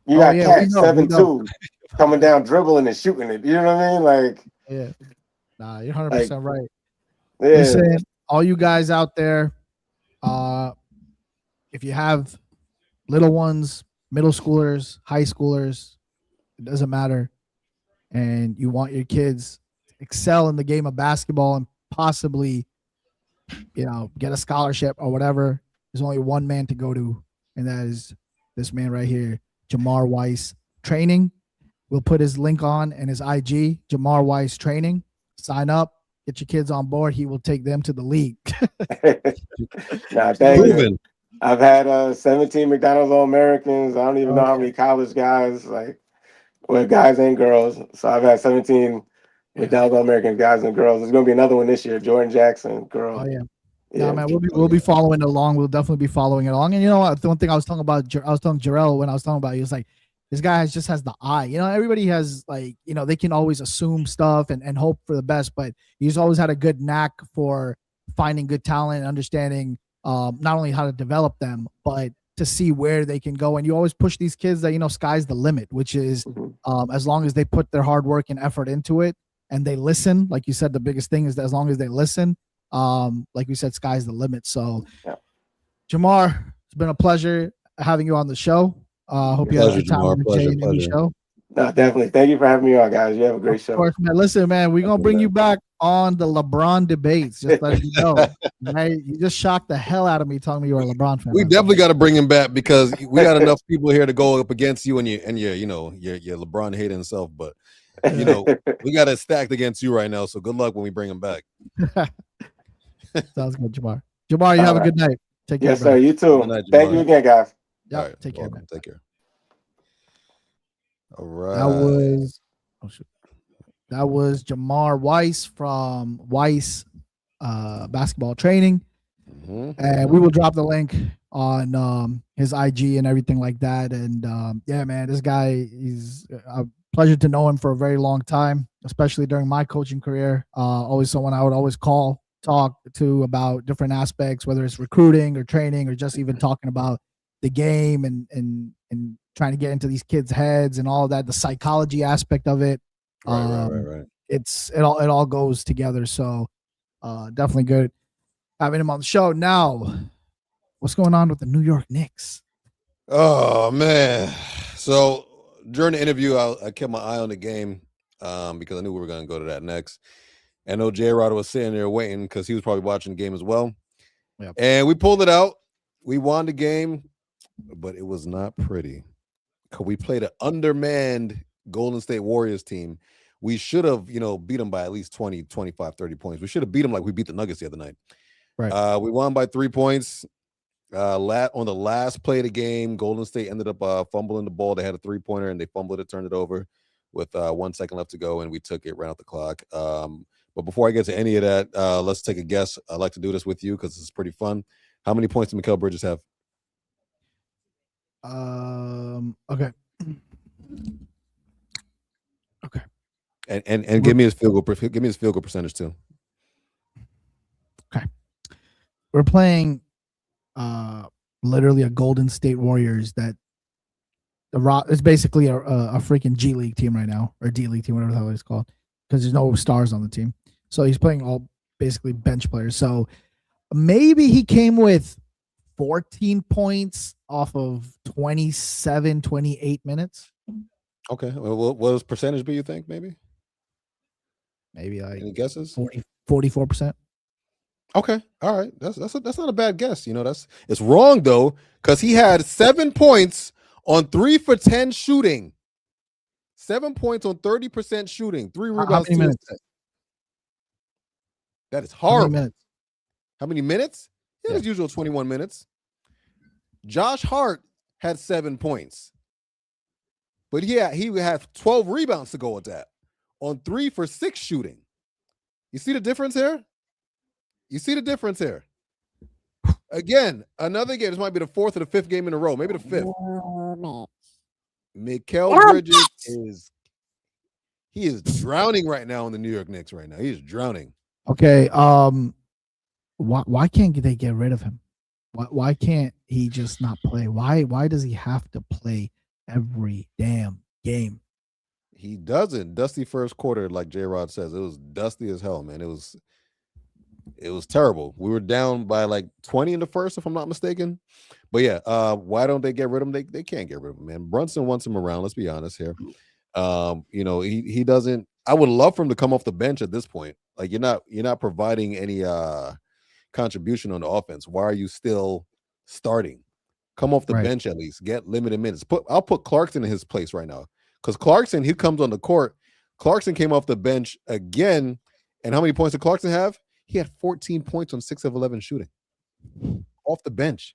S4: you got Cat 7-2 coming down, dribbling and shooting it. You know what I mean? Like
S2: yeah. Nah, you're 100% right.
S4: Yeah.
S2: Listen, all you guys out there, if you have little ones, middle schoolers, high schoolers, it doesn't matter, and you want your kids to excel in the game of basketball and possibly, get a scholarship or whatever, there's only one man to go to, and that is this man right here, Jamar Weiss Training. We'll put his link on and his IG, Jamar Weiss Training. Sign up, get your kids on board. He will take them to the league.
S4: Nah, thank you. I've had 17 McDonald's All-Americans. I don't even know how many college guys, like, with guys and girls. So I've had 17 McDonald's All-American guys and girls. There's going to be another one this year, Jordan Jackson, girl.
S2: Oh, yeah. Yeah, man, we'll be following it along. We'll definitely be following it along. And you know what? The one thing I was telling Jarrell when I was talking about, he was like, this guy just has the eye. Everybody has they can always assume stuff and hope for the best, but he's always had a good knack for finding good talent and understanding not only how to develop them, but to see where they can go. And you always push these kids that, sky's the limit, which is as long as they put their hard work and effort into it and they listen. Like you said, the biggest thing is that as long as they listen, like we said, sky's the limit. So, Jamar, it's been a pleasure having you on the show. Hope you have a good time on the Jay And Immi Show.
S4: No, definitely. Thank you for having me on, guys. You have a great show.
S2: Of course, man. Listen, man, we're going to bring you back on the LeBron debates. Just letting you know. Right? You just shocked the hell out of me telling me you're a LeBron fan.
S3: We definitely got to bring him back because we got enough people here to go up against you and your LeBron hating self. But, we got it stacked against you right now. So good luck when we bring him back.
S2: Sounds good, Jamar. Jamar, you have a good night. Take care.
S4: Yes, sir. You too.
S3: Night,
S4: thank you again, guys.
S2: Yeah.
S3: Right,
S2: take care, man.
S3: Take care. All right.
S2: That was Jamar Weiss from Weiss Basketball Training. And we will drop the link on his IG and everything like that. And yeah, man, this guy, he's a pleasure to know him for a very long time, especially during my coaching career. Always someone I would always talk to about different aspects, whether it's recruiting or training or just even talking about the game and trying to get into these kids' heads and all of that, the psychology aspect of it.
S3: Right.
S2: It all goes together. So definitely good having him on the show. Now, what's going on with the New York Knicks?
S3: Oh man. So during the interview, I kept my eye on the game because I knew we were going to go to that next. I know J-Rod was sitting there waiting because he was probably watching the game as well.
S2: Yep.
S3: And we pulled it out. We won the game, but it was not pretty. We played an undermanned Golden State Warriors team. We should have, beat them by at least 20, 25, 30 points. We should have beat them like we beat the Nuggets the other night.
S2: Right.
S3: We won by 3 points. On the last play of the game, Golden State ended up fumbling the ball. They had a 3-pointer and they fumbled it, turned it over with 1 second left to go, and we took it right off the clock. But before I get to any of that, let's take a guess. I'd like to do this with you because this is pretty fun. How many points did Mikal Bridges have?
S2: Okay. Okay.
S3: And give me his field goal. Give me his field goal percentage too.
S2: Okay. We're playing literally a Golden State Warriors that it's basically a freaking G League team right now, or D League team, whatever the hell it's called, because there's no stars on the team. So he's playing all basically bench players. So maybe he came with 14 points off of 27, 28 minutes.
S3: Okay. Well, what does percentage be, you think, maybe?
S2: Maybe like
S3: Any guesses?
S2: 44%.
S3: Okay, all right. That's not a bad guess. It's wrong though, because he had 7 points on 3 for 10 shooting. 7 points on 30% shooting. 3
S2: How
S3: rebounds.
S2: many minutes?
S3: That is
S2: How many
S3: horrible.
S2: minutes?
S3: How many minutes? Yeah,
S2: Yeah.
S3: his usual 21 minutes. Josh Hart had 7 points. But yeah, he would have 12 rebounds to go with that on 3 for 6 shooting. You see the difference here? Again, another game. This might be the 4th or the 5th game in a row. Maybe the 5th.
S5: Oh,
S3: Mikal Bridges is drowning right now in the New York Knicks right now. He is drowning.
S2: Okay. Why can't they get rid of him? Why can't he just not play? Why does he have to play every damn game?
S3: He doesn't. Dusty first quarter, like J-Rod says. It was dusty as hell, man. It was terrible. We were down by like 20 in the first, if I'm not mistaken. But yeah, why don't they get rid of him? They can't get rid of him, man. Brunson wants him around. Let's be honest here. He doesn't. I would love for him to come off the bench at this point. Like you're not providing any contribution on the offense. Why are you still starting? Come off the bench at least. Get limited minutes. I'll put Clarkson in his place right now. Because Clarkson, he comes on the court. Clarkson came off the bench again. And how many points did Clarkson have? He had 14 points on 6 of 11 shooting. Off the bench.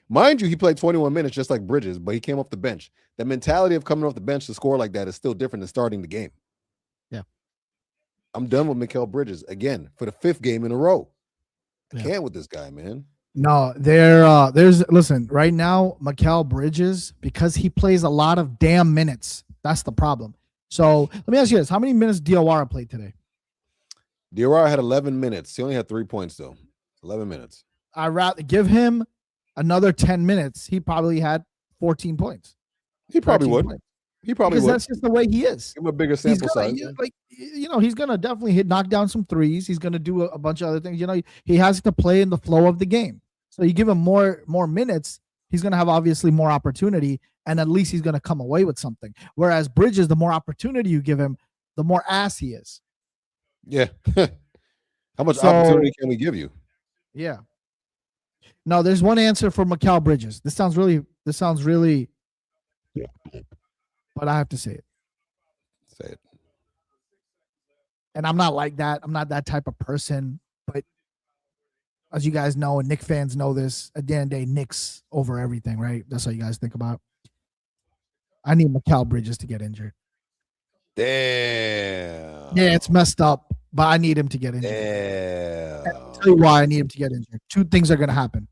S3: Mind you, he played 21 minutes just like Bridges, but he came off the bench. The mentality of coming off the bench to score like that is still different than starting the game.
S2: Yeah.
S3: I'm done with Mikal Bridges again for the 5th game in a row. I can't with this guy, man.
S2: No, listen, right now, Mikal Bridges, because he plays a lot of damn minutes. That's the problem. So let me ask you this. How many minutes Diawara played today?
S3: Diawara had 11 minutes. He only had 3 points, though. 11 minutes.
S2: I'd rather give him another 10 minutes. He probably had 14 points.
S3: He probably would.
S2: Points.
S3: He probably
S2: because
S3: would.
S2: that's just the way he is.
S3: Give him a bigger sample size.
S2: He's gonna definitely knock down some threes. He's gonna do a bunch of other things. He has to play in the flow of the game. So you give him more minutes, he's gonna have obviously more opportunity, and at least he's gonna come away with something. Whereas Bridges, the more opportunity you give him, the more ass he is.
S3: Yeah. How much opportunity can we give you?
S2: Yeah. No, there's one answer for Mikal Bridges. This sounds really, but I have to say it.
S3: Say it.
S2: And I'm not like that. I'm not that type of person. But as you guys know, and Knicks fans know this, at the end of the day, Knicks over everything, right? That's what you guys think about. I need Mikal Bridges to get injured.
S3: Damn.
S2: Yeah, it's messed up, but I need him to get injured.
S3: Damn.
S2: I'll tell you why I need him to get injured. 2 things are going to happen.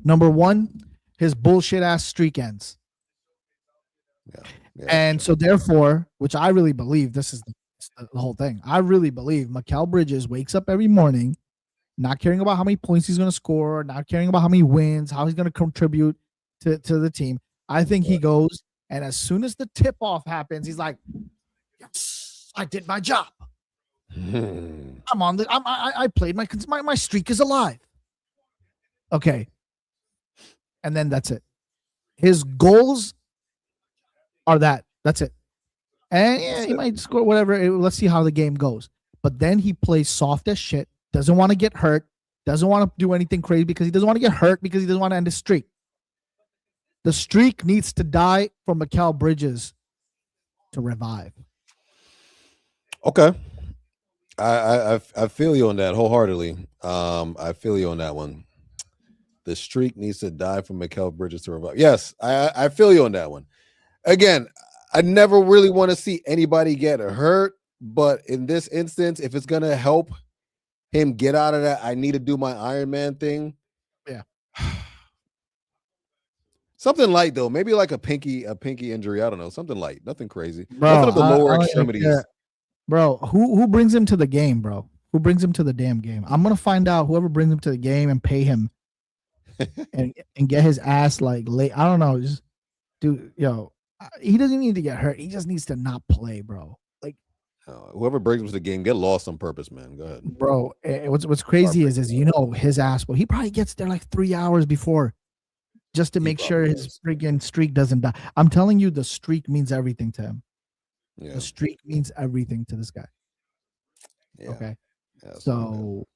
S2: Number 1, his bullshit ass streak ends. Yeah, and so therefore, which I really believe, this is the whole thing. I really believe Mikal Bridges wakes up every morning not caring about how many points he's going to score, not caring about how many wins, how he's going to contribute to the team. I think he goes, and as soon as the tip-off happens, he's like, yes, I did my job. I played my streak is alive. Okay. And then that's it. His goals are that's it. And yeah, he might score whatever. Let's see how the game goes. But then he plays soft as shit, doesn't want to get hurt, doesn't want to do anything crazy because he doesn't want to get hurt because he doesn't want to end his streak. The streak needs to die for Mikal Bridges to revive.
S3: Okay. I feel you on that wholeheartedly. I feel you on that one. The streak needs to die for Mikal Bridges to revive. Yes, I feel you on that one. Again, I never really want to see anybody get hurt, but in this instance, if it's gonna help him get out of that, I need to do my Iron Man thing.
S2: Yeah.
S3: Something light though, maybe like a pinky injury. I don't know, something light, nothing crazy.
S2: Bro,
S3: nothing of the lower extremities.
S2: Bro, who brings him to the game, bro? Who brings him to the damn game? I'm gonna find out whoever brings him to the game and pay him and get his ass like late. I don't know, just dude, he doesn't need to get hurt. He just needs to not play, bro. Like
S3: whoever brings him to the game, get lost on purpose, man. Go ahead,
S2: bro. What's crazy is his ass. Well, he probably gets there like 3 hours before, just to make sure his freaking streak doesn't die. I'm telling you, the streak means everything to him.
S3: Yeah.
S2: The streak means everything to this guy.
S3: Yeah.
S2: Okay.
S3: Yeah,
S2: So,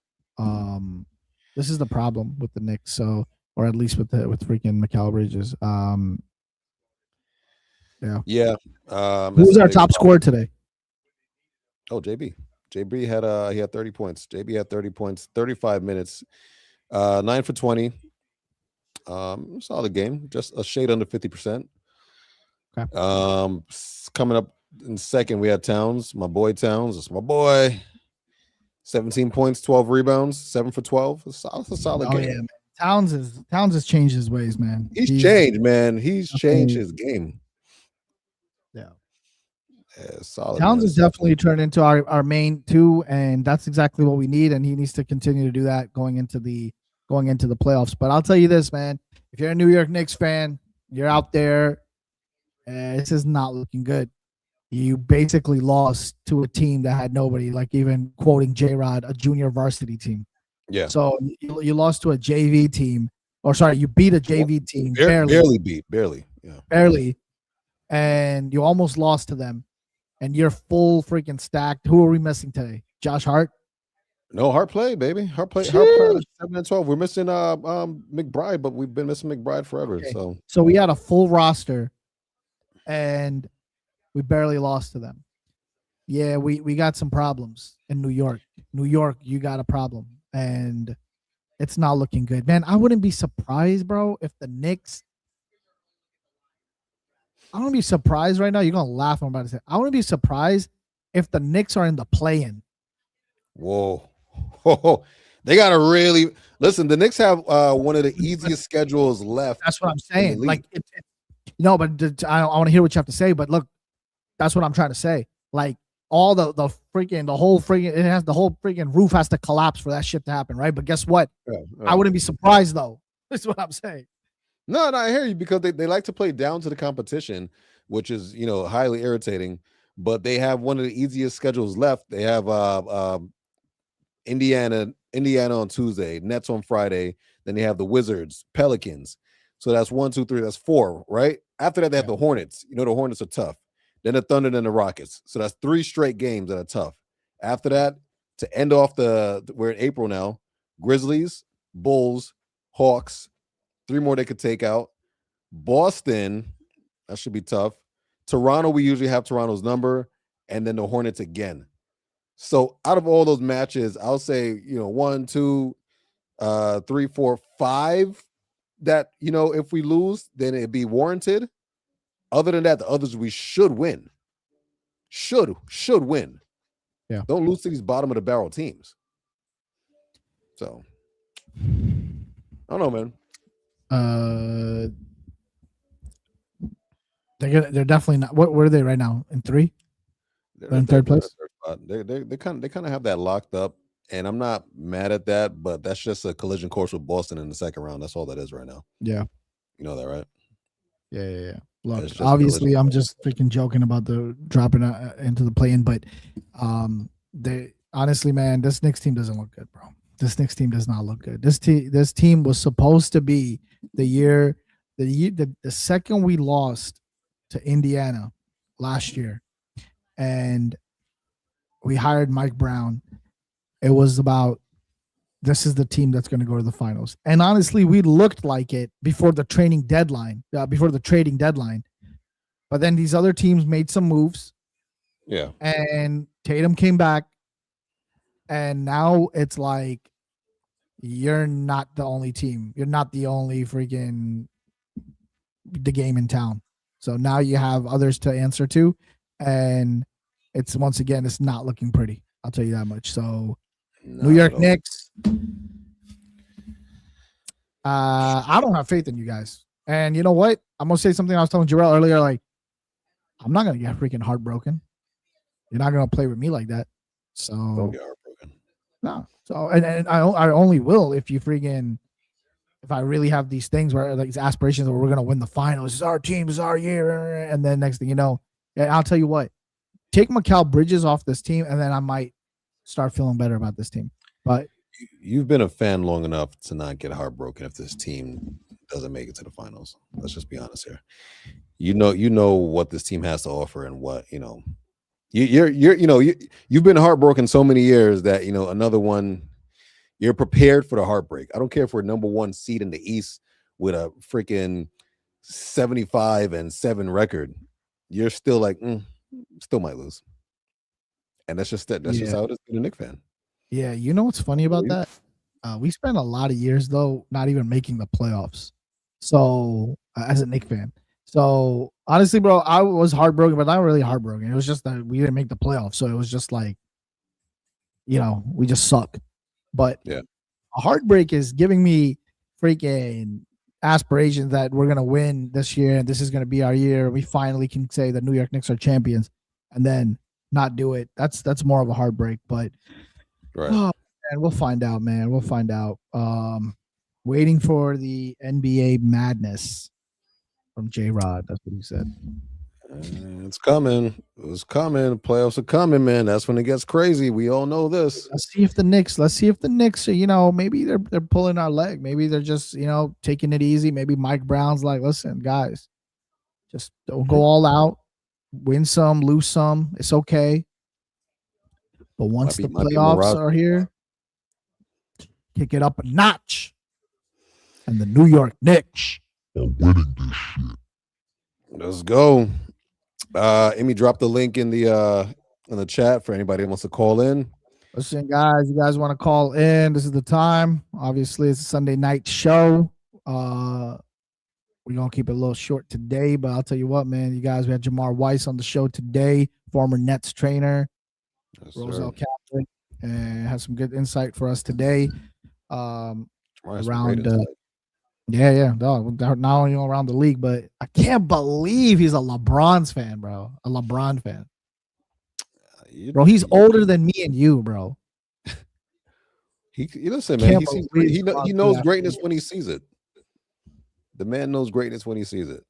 S2: this is the problem with the Knicks. So, or at least with freaking Mikal Bridges. Yeah.
S3: yeah.
S2: Who was
S3: it's a
S2: our
S3: big
S2: top
S3: problem.
S2: scorer today?
S3: Oh, JB. JB had he had 30 points. JB had 30 points, 35 minutes, 9 for 20. Solid game, just a shade under 50%.
S2: Okay.
S3: Coming up in second, we had Towns, my boy Towns. It's my boy. 17 points, 12 rebounds, 7 for 12. It's a solid
S2: Oh
S3: game.
S2: yeah, man. Towns has changed his ways, man.
S3: He's changed, man. He's changed his game.
S2: Yeah.
S3: Yeah, solid.
S2: Towns
S3: Man.
S2: has definitely turned into our main two, and that's exactly what we need. And he needs to continue to do that going into the playoffs. But I'll tell you this, man: if you're a New York Knicks fan, you're out there. This is not looking good. You basically lost to a team that had nobody, like even quoting J-Rod, a junior varsity team.
S3: Yeah.
S2: So you lost to a JV team, or sorry, you beat a JV team
S3: barely. Yeah.
S2: barely, and you almost lost to them. And you're full freaking stacked. Who are we missing today? Josh Hart?
S3: No, Hart play, baby. Hart play 7 and 12. We're missing McBride, but we've been missing McBride forever.
S2: Okay. So we had a full roster and we barely lost to them. Yeah, we got some problems in New York. New York, you got a problem. And it's not looking good. Man, I wouldn't be surprised, bro, if the Knicks. I wouldn't be surprised right now. You're gonna laugh when I'm about to say. I wouldn't be surprised if the Knicks are in the play-in.
S3: Whoa. They gotta really listen. The Knicks have one of the easiest schedules left.
S2: That's what I'm saying. Like, but I want to hear what you have to say. But look, that's what I'm trying to say. Like, all the whole freaking roof has to collapse for that shit to happen, right? But guess what? I wouldn't be surprised though. That's what I'm saying.
S3: No, I hear you, because they like to play down to the competition, which is highly irritating. But they have one of the easiest schedules left. They have Indiana on Tuesday, Nets on Friday. Then they have the Wizards, Pelicans. So that's 1, 2, 3. That's 4, right? After that, they have the Hornets. The Hornets are tough. Then the Thunder, then the Rockets. So that's 3 straight games that are tough. After that, to end off we're in April now, Grizzlies, Bulls, Hawks. 3 more they could take out. Boston, that should be tough. Toronto, we usually have Toronto's number, and then the Hornets again. So out of all those matches, I'll say 1, 2, 3, 4, 5 that if we lose, then it'd be warranted. Other than that, the others we should win. Should win.
S2: Yeah.
S3: Don't lose to these bottom of the barrel teams. So I don't know, man.
S2: They're definitely not. What were they right now? In 3? They're in third place.
S3: They kind of have that locked up, and I'm not mad at that, but that's just a collision course with Boston in the second round. That's all that is right now.
S2: Yeah,
S3: you know that, right?
S2: Yeah. Look, obviously, I'm just freaking joking about the dropping into the play-in, but they honestly, man, this Knicks team doesn't look good, bro. This Knicks team does not look good. This team was supposed to be the second we lost to Indiana last year, and we hired Mike Brown. It was about, this is the team that's going to go to the finals. And honestly, we looked like it before the trading deadline. But then these other teams made some moves.
S3: Yeah.
S2: And Tatum came back. And now it's like, you're not the only team. You're not the only freaking the game in town. So now you have others to answer to. And it's, once again, it's not looking pretty. I'll tell you that much. So New York Knicks. I don't have faith in you guys. And you know what? I'm going to say something I was telling Jarrell earlier. Like, I'm not going to get freaking heartbroken. You're not going to play with me like that. So
S3: don't get heartbroken.
S2: No. So, and I only will if I really have these things where, like, these aspirations where we're going to win the finals. This is our team. This is our year. And then next thing you know, I'll tell you what, take Mikal Bridges off this team, and then I might start feeling better about this team. But
S3: you've been a fan long enough to not get heartbroken if this team doesn't make it to the finals. Let's just be honest here. You know what this team has to offer, and what You've been heartbroken so many years that another one. You're prepared for the heartbreak. I don't care if we're number 1 seed in the East with a freaking 75-7 record. You're still like, still might lose, and that's just that. That's just how it is being a Knicks fan.
S2: Yeah, you know what's funny about that? We spent a lot of years though not even making the playoffs. So as a Knicks fan, so honestly, bro, I was heartbroken, but not really heartbroken. It was just that we didn't make the playoffs, so it was just like, we just suck. But
S3: Yeah,
S2: a heartbreak is giving me freaking aspirations that we're gonna win this year, and this is gonna be our year. We finally can say the New York Knicks are champions, and then not do it. That's more of a heartbreak. But
S3: right.
S2: man, we'll find out, man. We'll find out. Waiting for the NBA madness from J-Rod. That's what he said.
S3: It's coming. It's coming. Playoffs are coming, man. That's when it gets crazy. We all know this.
S2: Let's see if the Knicks are, maybe they're pulling our leg. Maybe they're just, taking it easy. Maybe Mike Brown's like, listen, guys, just don't go all out. Win some, lose some. It's okay. But once the playoffs are here, kick it up a notch. And the New York Knicks
S6: are winning this shit.
S3: Let's go. Immi, drop the link in the chat for anybody that wants to call in.
S2: Listen, guys, you guys want to call in? This is the time. Obviously, it's a Sunday night show. We're gonna keep it a little short today, but I'll tell you what, man. You guys, we had Jamar Weiss on the show today, former Nets trainer,
S3: Yes,
S2: Roselle Catholic, and has some good insight for us today. Around not only around the league, but I can't believe he's a LeBron's fan, bro. A LeBron fan. Bro, he's older than me and you, bro.
S3: Listen, man. He knows greatness when he sees it. The man knows greatness when he sees it.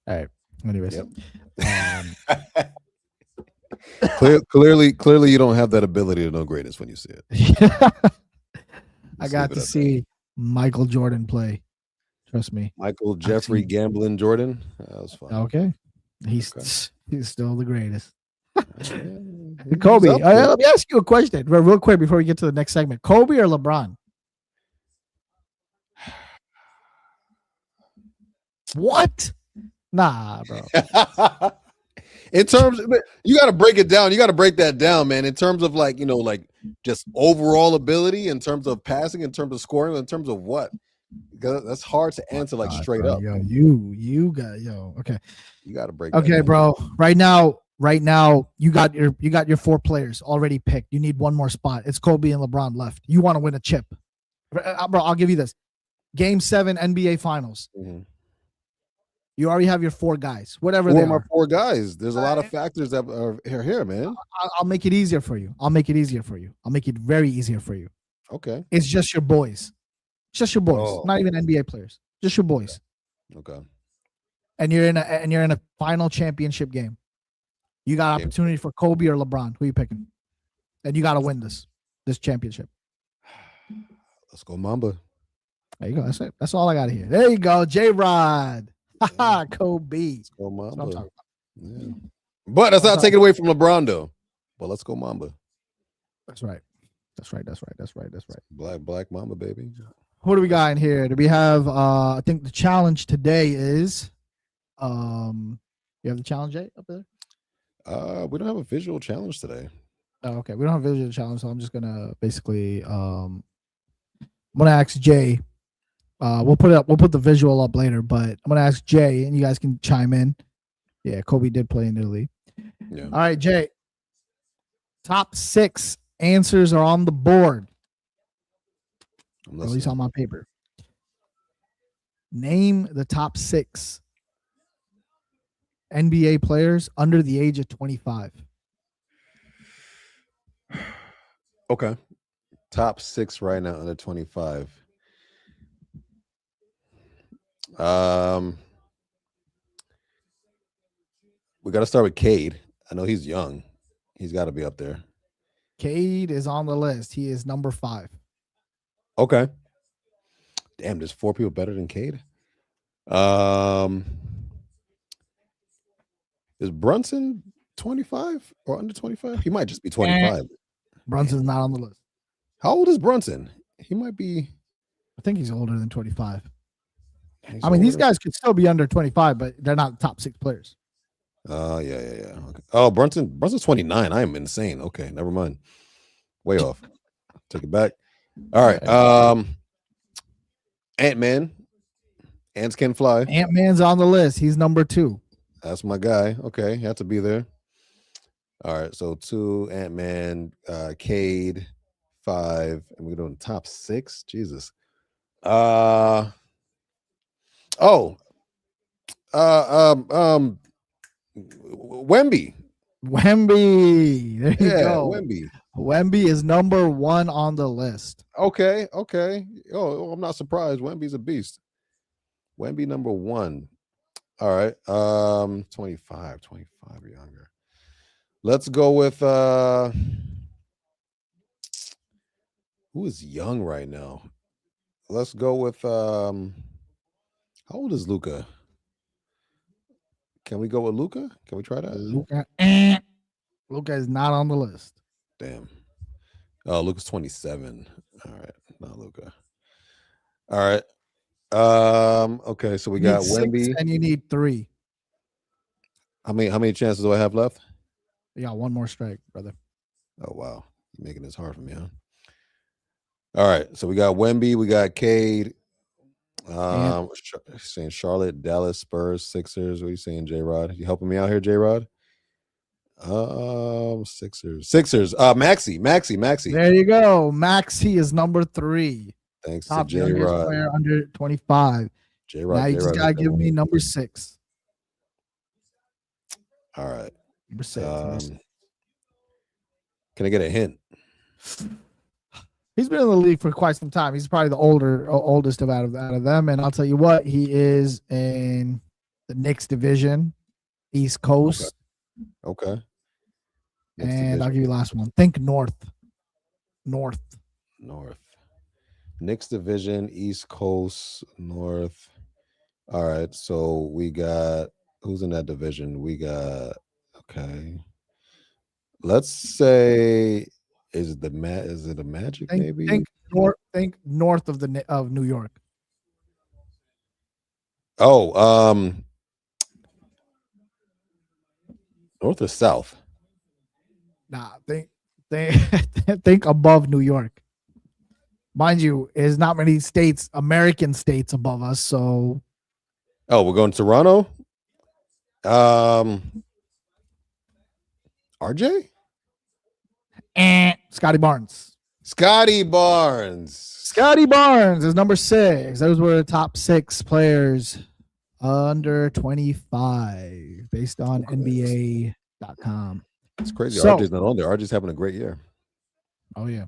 S2: All right. Anyways,
S3: clearly, you don't have that ability to know greatness when you see it.
S2: I got to see Michael Jordan play. Trust me.
S3: Michael Jeffrey Gamblin Jordan. That was fun.
S2: Okay. He's still the greatest. Kobe. Let me ask you a question real quick before we get to the next segment. Kobe or LeBron? What? Nah, bro.
S3: In terms of, you got to break it down. You got to break that down, man. In terms of like just overall ability, in terms of passing, in terms of scoring, in terms of what? Because that's hard to answer straight up.
S2: Okay.
S3: You got to break.
S2: Okay, bro. Right now, you got your 4 players already picked. You need one more spot. It's Kobe and LeBron left. You want to win a chip, bro? I'll give you this. Game 7 NBA Finals. Mm-hmm. You already have your 4 guys. Whatever they are.
S3: 4 guys. There's a lot of factors that are here, man.
S2: I'll make it easier for you. I'll make it very easier for you.
S3: Okay.
S2: It's just your boys. Not even NBA players. Just your boys.
S3: Okay.
S2: And you're in a final championship game. You got opportunity for Kobe or LeBron. Who are you picking? And you got to win this championship.
S3: Let's go Mamba.
S2: There you go. That's it. That's all I got to hear. There you go. J-Rod. Ha Kobe.
S3: Let's go Mamba. Yeah. But that's not taking away from LeBron though. But let's go Mamba.
S2: That's right.
S3: Black Mamba, baby.
S2: What do we got in here? Do we have I think the challenge today is you have the challenge, Jay, up there?
S3: We don't have a visual challenge today.
S2: Oh, okay. We don't have a visual challenge, so I'm just gonna basically I'm gonna ask Jay. We'll put the visual up later, but I'm gonna ask Jay, and you guys can chime in. Yeah, Kobe did play in Italy. Yeah. All right, Jay. Top 6 answers are on the board. At least on my paper. Name the top 6 NBA players under the age of 25.
S3: Okay. Top 6 right now under 25. We got to start with Cade. I know he's young. He's got to be up there.
S2: Cade is on the list. He is number 5.
S3: Okay. Damn, there's 4 people better than Cade. Is Brunson 25 or under 25? He might just be 25.
S2: Brunson's not on the list.
S3: How old is Brunson? He might be.
S2: I think he's older than 25.
S3: He's
S2: I mean, these
S3: older.
S2: guys could still be under 25, but they're not top 6 players.
S3: Oh, yeah. Okay. Oh, Brunson's 29. I am insane. Okay, never mind. Way off. Take it back. All right. Ant-Man. Ants can fly.
S2: Ant-Man's on the list. He's number 2.
S3: That's my guy. Okay, he had to be there. All right, so 2, Ant-Man, Cade, 5, and we're doing top 6. Jesus. Wemby.
S2: Wemby. There you go.
S3: Wemby.
S2: Wemby is number 1 on the list.
S3: Okay. Oh, I'm not surprised. Wemby's a beast. Wemby number 1. All right. 25 or younger. Let's go with who is young right now? Let's go with how old is Luca? Can we go with Luca? Can we try that?
S2: Luca is not on the list.
S3: Damn. Oh, Luca's 27. All right, not Luca. All right. Okay, so we
S2: You
S3: got
S2: need 6
S3: Wemby.
S2: and you need 3.
S3: How many chances do I have left?
S2: You got 1 more strike, brother.
S3: Oh wow, you're making this hard for me, huh? All right, so we got Wemby, we got Cade. Saying Charlotte, Dallas, Spurs, Sixers. What are you saying, J-Rod? You helping me out here, J-Rod? Sixers. Maxi.
S2: There you go. Maxi is number 3.
S3: Thanks
S2: Top
S3: to
S2: youngest
S3: J-Rod.
S2: player under 25.
S3: J-Rod.
S2: Now you just gotta give me number 6.
S3: All right.
S2: Number 6.
S3: Can I get a hint?
S2: He's been in the league for quite some time. He's probably the oldest out of them. And I'll tell you what, he is in the Knicks division, East Coast.
S3: Okay.
S2: And I'll give you the last one. Think North.
S3: Knicks division, East Coast, North. All right. So we got who's in that division? We got let's say is it a Magic maybe?
S2: Think north of New York.
S3: Oh, north or south?
S2: Nah, think above New York. Mind you, there's not many states, American states above us. So
S3: we're going to Toronto. RJ?
S2: Scotty Barnes.
S3: Scotty Barnes
S2: is number 6. Those were the top 6 players under 25 based on NBA.com.
S3: It's crazy.
S2: So,
S3: RJ's not on there. RJ's having a great year.
S2: Oh yeah.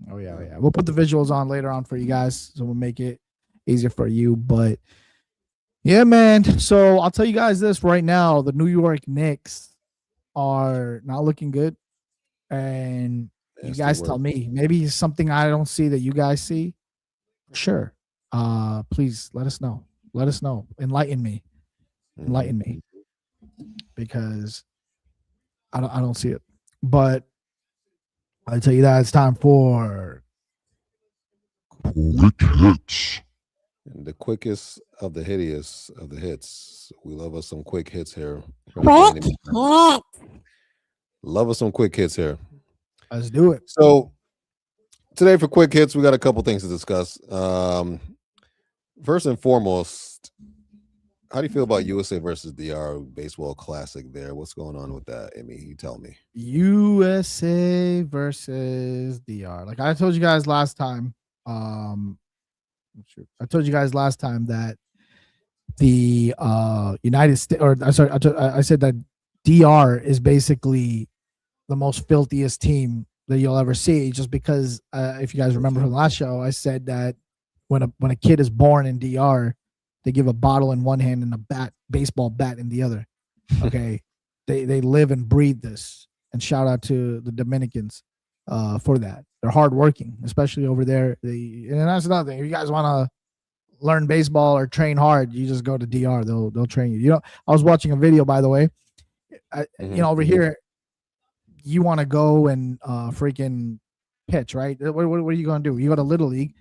S2: We'll put the visuals on later on for you guys, so we'll make it easier for you. But yeah, man. So I'll tell you guys this right now: the New York Knicks are not looking good, and you guys tell me. Maybe it's something I don't see that you guys see. Sure. Please let us know. Enlighten me, because I don't see it. But I tell you that it's time for
S6: Quick hits.
S3: And the quickest of the hideous of the hits. We love us some quick hits here.
S5: Quick hit.
S3: Love us some quick hits here.
S2: Let's do it.
S3: So today for quick hits, we got a couple things to discuss. First and foremost, how do you feel about USA versus DR baseball classic there? What's going on with that, Immi? You tell me.
S2: USA versus DR. Like I told you guys last time, that the United States, or I'm sorry, I said that DR is basically the most filthiest team that you'll ever see, just because if you guys remember from the last show, I said that when a kid is born in DR, they give a bottle in one hand and a baseball bat in the other. Okay. They live and breathe this. And shout out to the Dominicans for that. They're hardworking, especially over there. And that's another thing. If you guys want to learn baseball or train hard, you just go to DR. They'll train you. You know, I was watching a video, by the way, Over here, you want to go and freaking pitch, right? What are you going to do? You go to Little League,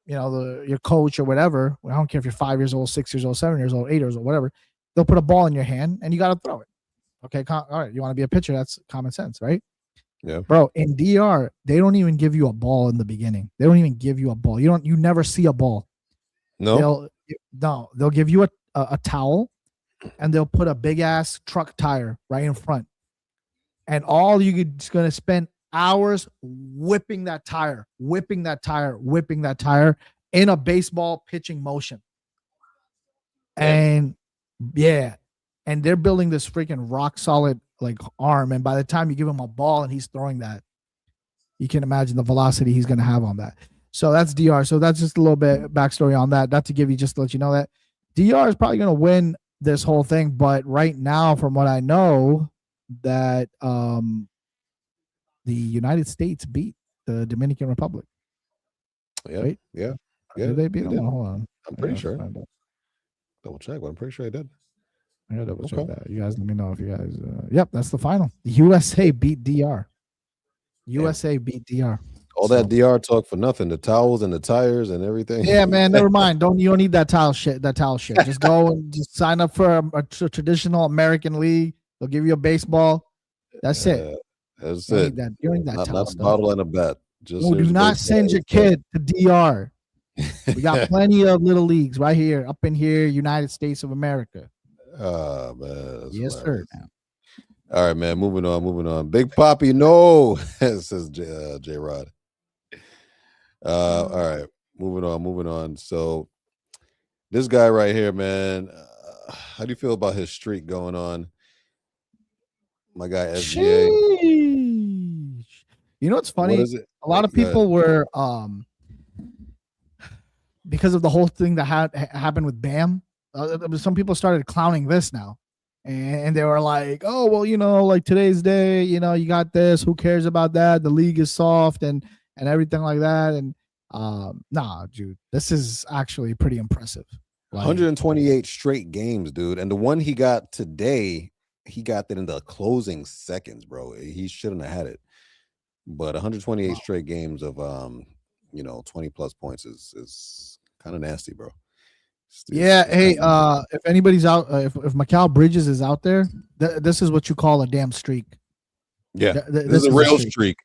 S2: your coach or whatever. I don't care if you're 5 years old, 6 years old, 7 years old, 8 years old, whatever. They'll put a ball in your hand and you got to throw it. Okay, all right. You want to be a pitcher? That's common sense, right?
S3: Yeah,
S2: bro. In DR, they don't even give you a ball in the beginning. They don't even give you a ball. You never see a ball.
S3: no,
S2: They'll give you a towel, and they'll put a big ass truck tire right in front, and all you're just gonna spend hours whipping that tire in a baseball pitching motion. And yeah, and they're building this freaking rock solid like arm, and by the time you give him a ball and he's throwing that, you can imagine the velocity he's going to have on that. So that's DR. So that's just a little bit backstory on that. Not to give you, just to let you know that DR is probably going to win this whole thing, but right now, from what I know, that the United States beat the Dominican Republic.
S3: yeah,
S2: right?
S3: yeah.
S2: Did they beat them? Hold on.
S3: I'm pretty sure.
S2: Find out.
S3: Double check, but I'm pretty sure I did.
S2: I gotta double check
S3: Okay.
S2: that. You guys let me know if you guys. Yep, that's the final. The USA beat DR. USA beat DR.
S3: All that DR talk for nothing. The towels and the tires and everything.
S2: Yeah, man. Never mind. You don't need that towel shit. Just go and just sign up for a traditional American league. They'll give you a baseball. That's it.
S3: That's
S2: You don't
S3: it.
S2: need that. You don't need that
S3: Not
S2: towel
S3: a
S2: stuff.
S3: bottle and a bat. Just
S2: No, do
S3: there's
S2: not
S3: baseball.
S2: send your kid to DR. We got plenty of little leagues right here, up in here, United States of America.
S3: Oh man. That's
S2: Yes,
S3: hilarious.
S2: sir.
S3: All right, man. Moving on. Big Poppy, no, says J Rod. All right, moving on. So this guy right here, man, how do you feel about his streak going on? My guy SGA.
S2: Sheesh. You know what's funny?
S3: What is it?
S2: A lot of
S3: Go ahead.
S2: people were because of the whole thing that happened with Bam. Some people started clowning this now, and they were like, "Oh, well, like today's day, you got this. Who cares about that? The league is soft and everything like that." And nah, dude, this is actually pretty impressive. Like,
S3: 128 straight games, dude, and the one he got today, he got that in the closing seconds, bro. He shouldn't have had it, but 128 straight games of 20 plus points is kind of nasty, bro.
S2: Yeah. Hey, if anybody's out, if Mikal Bridges is out there, this is what you call a damn streak.
S3: Yeah,
S2: This
S3: this is a
S2: is a
S3: real
S2: streak.
S3: streak.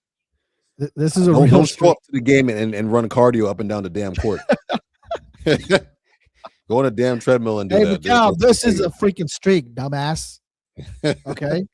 S2: This is a
S3: Don't
S2: real
S3: show
S2: streak.
S3: up to the game and run cardio up and down the damn court. Go on a damn treadmill and do
S2: Hey,
S3: that.
S2: Mikal, this is a freaking streak, dumbass. Okay,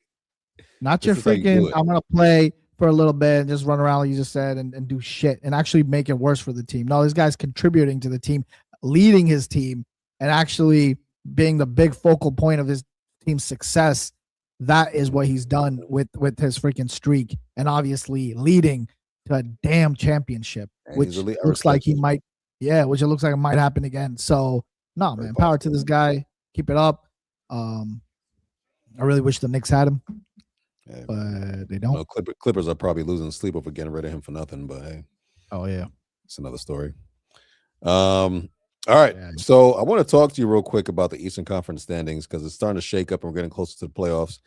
S2: not your
S3: This is how you do
S2: freaking.
S3: it.
S2: I'm gonna play for a little bit and just run around like you just said and do shit and actually make it worse for the team. No, this guy's contributing to the team, leading his team, and actually being the big focal point of his team's success. That is what he's done with his freaking streak, and obviously leading to a damn championship,
S3: And
S2: which
S3: he's elite. I
S2: looks like
S3: respect
S2: he
S3: it.
S2: might. Yeah, which it looks like it might happen again. So no,
S3: Very
S2: man, power to
S3: possible.
S2: this guy. Keep it up. I really wish the Knicks had him,
S3: Yeah,
S2: but they don't.
S3: Clippers are probably losing sleep over getting rid of him for nothing, but hey,
S2: Oh yeah.
S3: it's another story. All right,
S2: Yeah.
S3: so I want to talk to you real quick about the Eastern Conference standings because it's starting to shake up and we're getting closer to the playoffs.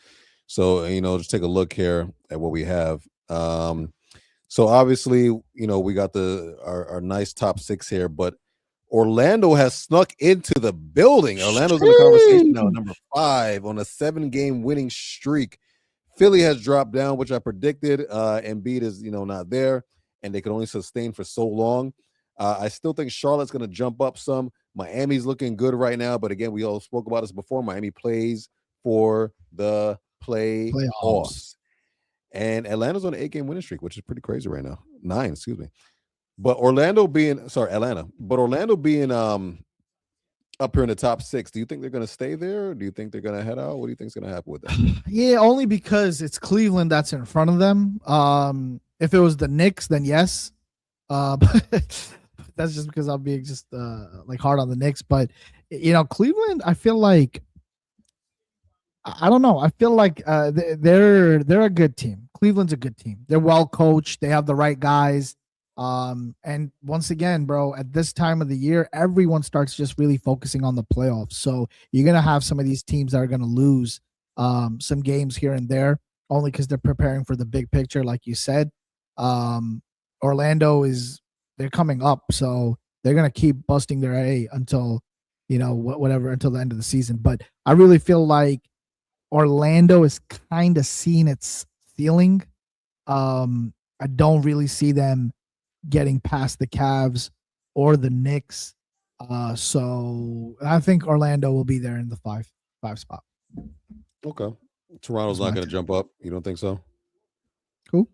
S3: So just take a look here at what we have. So obviously, we got our nice top six here, but Orlando has snuck into the building. Orlando's in the conversation now, number 5 on a 7-game winning streak. Philly has dropped down, which I predicted. Embiid is, not there, and they can only sustain for so long. I still think Charlotte's going to jump up some. Miami's looking good right now, but again, we all spoke about this before. Miami plays for the playoffs. And Atlanta's on an 8-game winning streak, which is pretty crazy right now. 9, excuse me. But Orlando being up here in the top 6, do you think they're going to stay there? Or do you think they're going to head out? What do you think is going to happen with that?
S2: Yeah, only because it's Cleveland that's in front of them. If it was the Knicks, then yes. But that's just because I'm being just like hard on the Knicks. But Cleveland, I feel like I don't know. I feel like they're a good team. Cleveland's a good team. They're well coached. They have the right guys. And once again, bro, at this time of the year, everyone starts just really focusing on the playoffs. So you're gonna have some of these teams that are gonna lose some games here and there, only because they're preparing for the big picture, like you said. Orlando they're coming up, so they're gonna keep busting their A until whatever until the end of the season. But I really feel like Orlando is kind of seeing its ceiling. I don't really see them getting past the Cavs or the Knicks. So I think Orlando will be there in the five spot.
S3: Okay. Toronto's not going to jump up. You don't think so?
S2: Who?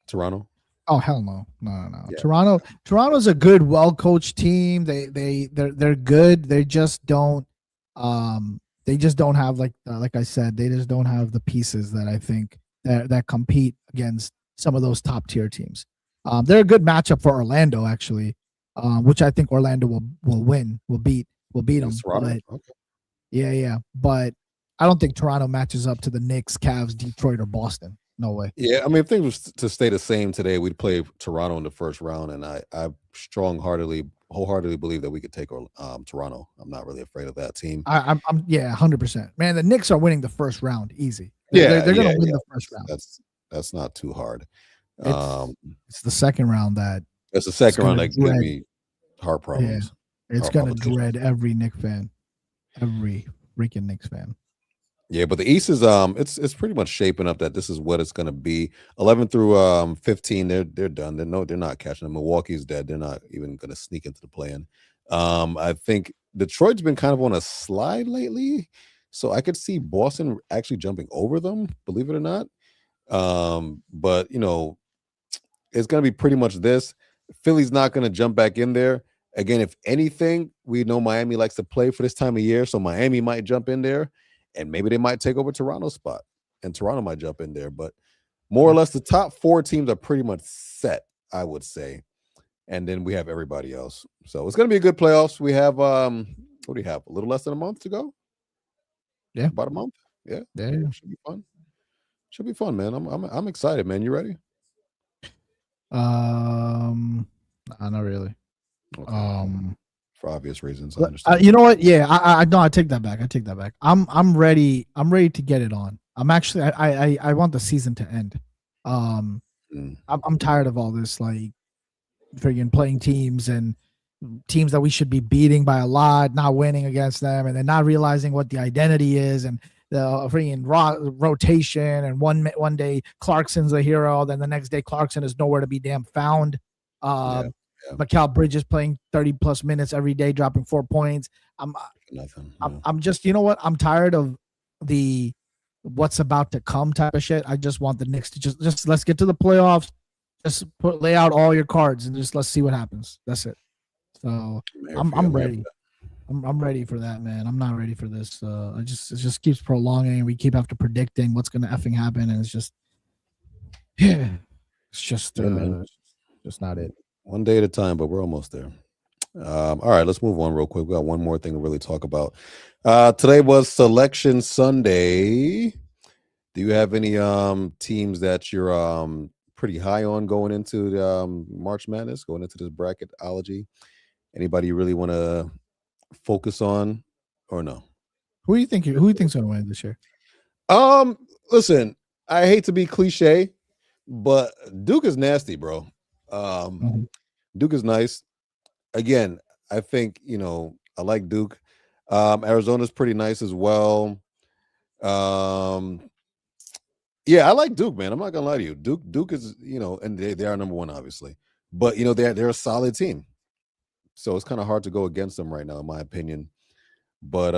S3: Toronto.
S2: Oh hell no. No.
S3: Yeah.
S2: Toronto's a good, well coached team. They're good. They just don't have like I said, they just don't have the pieces that I think that compete against some of those top tier teams. They're a good matchup for Orlando, actually, which I think Orlando will win, will beat them. But,
S3: okay.
S2: Yeah. But I don't think Toronto matches up to the Knicks, Cavs, Detroit, or Boston. No way.
S3: Yeah, I mean, if things was to stay the same today, we'd play Toronto in the first round, and I wholeheartedly believe that we could take Toronto. I'm not really afraid of that team.
S2: I'm 100%. Man, the Knicks are winning the first round easy.
S3: They're
S2: going to win the first round.
S3: That's not too hard.
S2: It's the second round that.
S3: It's the second round that gives me heart problems.
S2: Yeah, it's going to dread every Knicks fan, every freaking Knicks fan.
S3: Yeah, but the East is it's pretty much shaping up that this is what it's going to be. 11 through 15, they're done. They're not catching them. Milwaukee's dead. They're not even going to sneak into the play-in. I think Detroit's been kind of on a slide lately, so I could see Boston actually jumping over them, believe it or not. But it's going to be pretty much this. Philly's not going to jump back in there. Again, if anything, we know Miami likes to play for this time of year, so Miami might jump in there. And maybe they might take over Toronto's spot, and Toronto might jump in there. But more or less, the top 4 teams are pretty much set, I would say. And then we have everybody else. So it's going to be a good playoffs. We have what do we have? A little less than a month to go.
S2: Yeah,
S3: about a month. Yeah. Should be fun. Should be fun, man. I'm excited, man. You ready?
S2: Not really.
S3: Okay. For obvious reasons, I understand.
S2: You know what? Yeah, I no, I take that back. I'm ready. I'm ready to get it on. I'm actually I want the season to end. I'm tired of all this like freaking playing teams that we should be beating by a lot, not winning against them, and then not realizing what the identity is and the freaking rotation. And one day Clarkson's a hero, then the next day Clarkson is nowhere to be damn found. Yeah. Mikal Bridges playing 30 plus minutes every day, dropping 4 points. I'm just, you know what? I'm tired of the what's about to come type of shit. I just want the Knicks to just let's get to the playoffs. Just lay out all your cards and just let's see what happens. That's it. So I'm ready. I'm ready for that, man. I'm not ready for this. It just keeps prolonging. We keep after predicting what's gonna effing happen, and it's just just not it.
S3: One day at a time, but we're almost there. All right, let's move on real quick. We got one more thing to really talk about. Today was Selection Sunday. Do you have any teams that you're pretty high on going into the March Madness, going into this bracketology? Anybody you really want to focus on, or no?
S2: Who do you think? Who do you think's going to win this year?
S3: Listen, I hate to be cliche, but Duke is nasty, bro. Duke is nice. Again, I think I like Duke. Arizona's pretty nice as well. Yeah, I like Duke, man. I'm not gonna lie to you. Duke is, and they are number 1, obviously, but they're a solid team. So it's kind of hard to go against them right now, in my opinion. But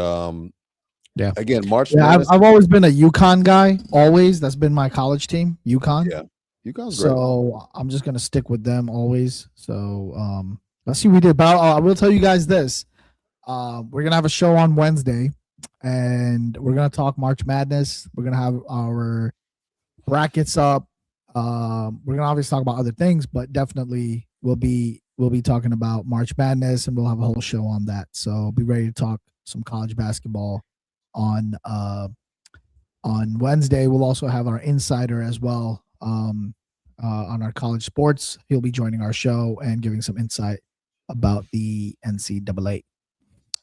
S2: yeah,
S3: again, March.
S2: Yeah, I've always been a UConn guy. Always, that's been my college team, UConn.
S3: Yeah. UConn's great.
S2: So I'm just gonna stick with them always. So let's see what we did. But I will tell you guys this: we're gonna have a show on Wednesday, and we're gonna talk March Madness. We're gonna have our brackets up. We're gonna obviously talk about other things, but definitely we'll be talking about March Madness, and we'll have a whole show on that. So be ready to talk some college basketball on Wednesday. We'll also have our insider as well. On our college sports, he'll be joining our show and giving some insight about the NCAA.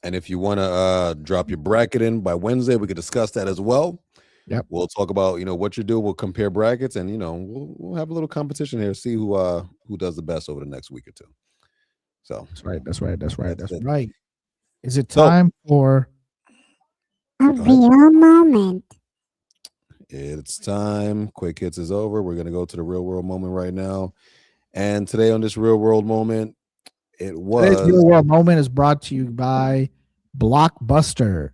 S3: And if you want to drop your bracket in by Wednesday, we could discuss that as well.
S2: Yep.
S3: We'll talk about, what you do. We'll compare brackets, and we'll have a little competition here. See who does the best over the next week or two. So
S2: That's right. That's right. That's right.
S3: that's
S2: That's
S3: it.
S2: right. Is it
S3: So-
S2: time for?
S5: A
S3: Go ahead.
S5: real moment.
S3: It's time. Quick hits is over. We're gonna go to the real world moment right now. And today on this real world moment, it
S2: Today's
S3: was
S2: real world moment is brought to you by Blockbuster.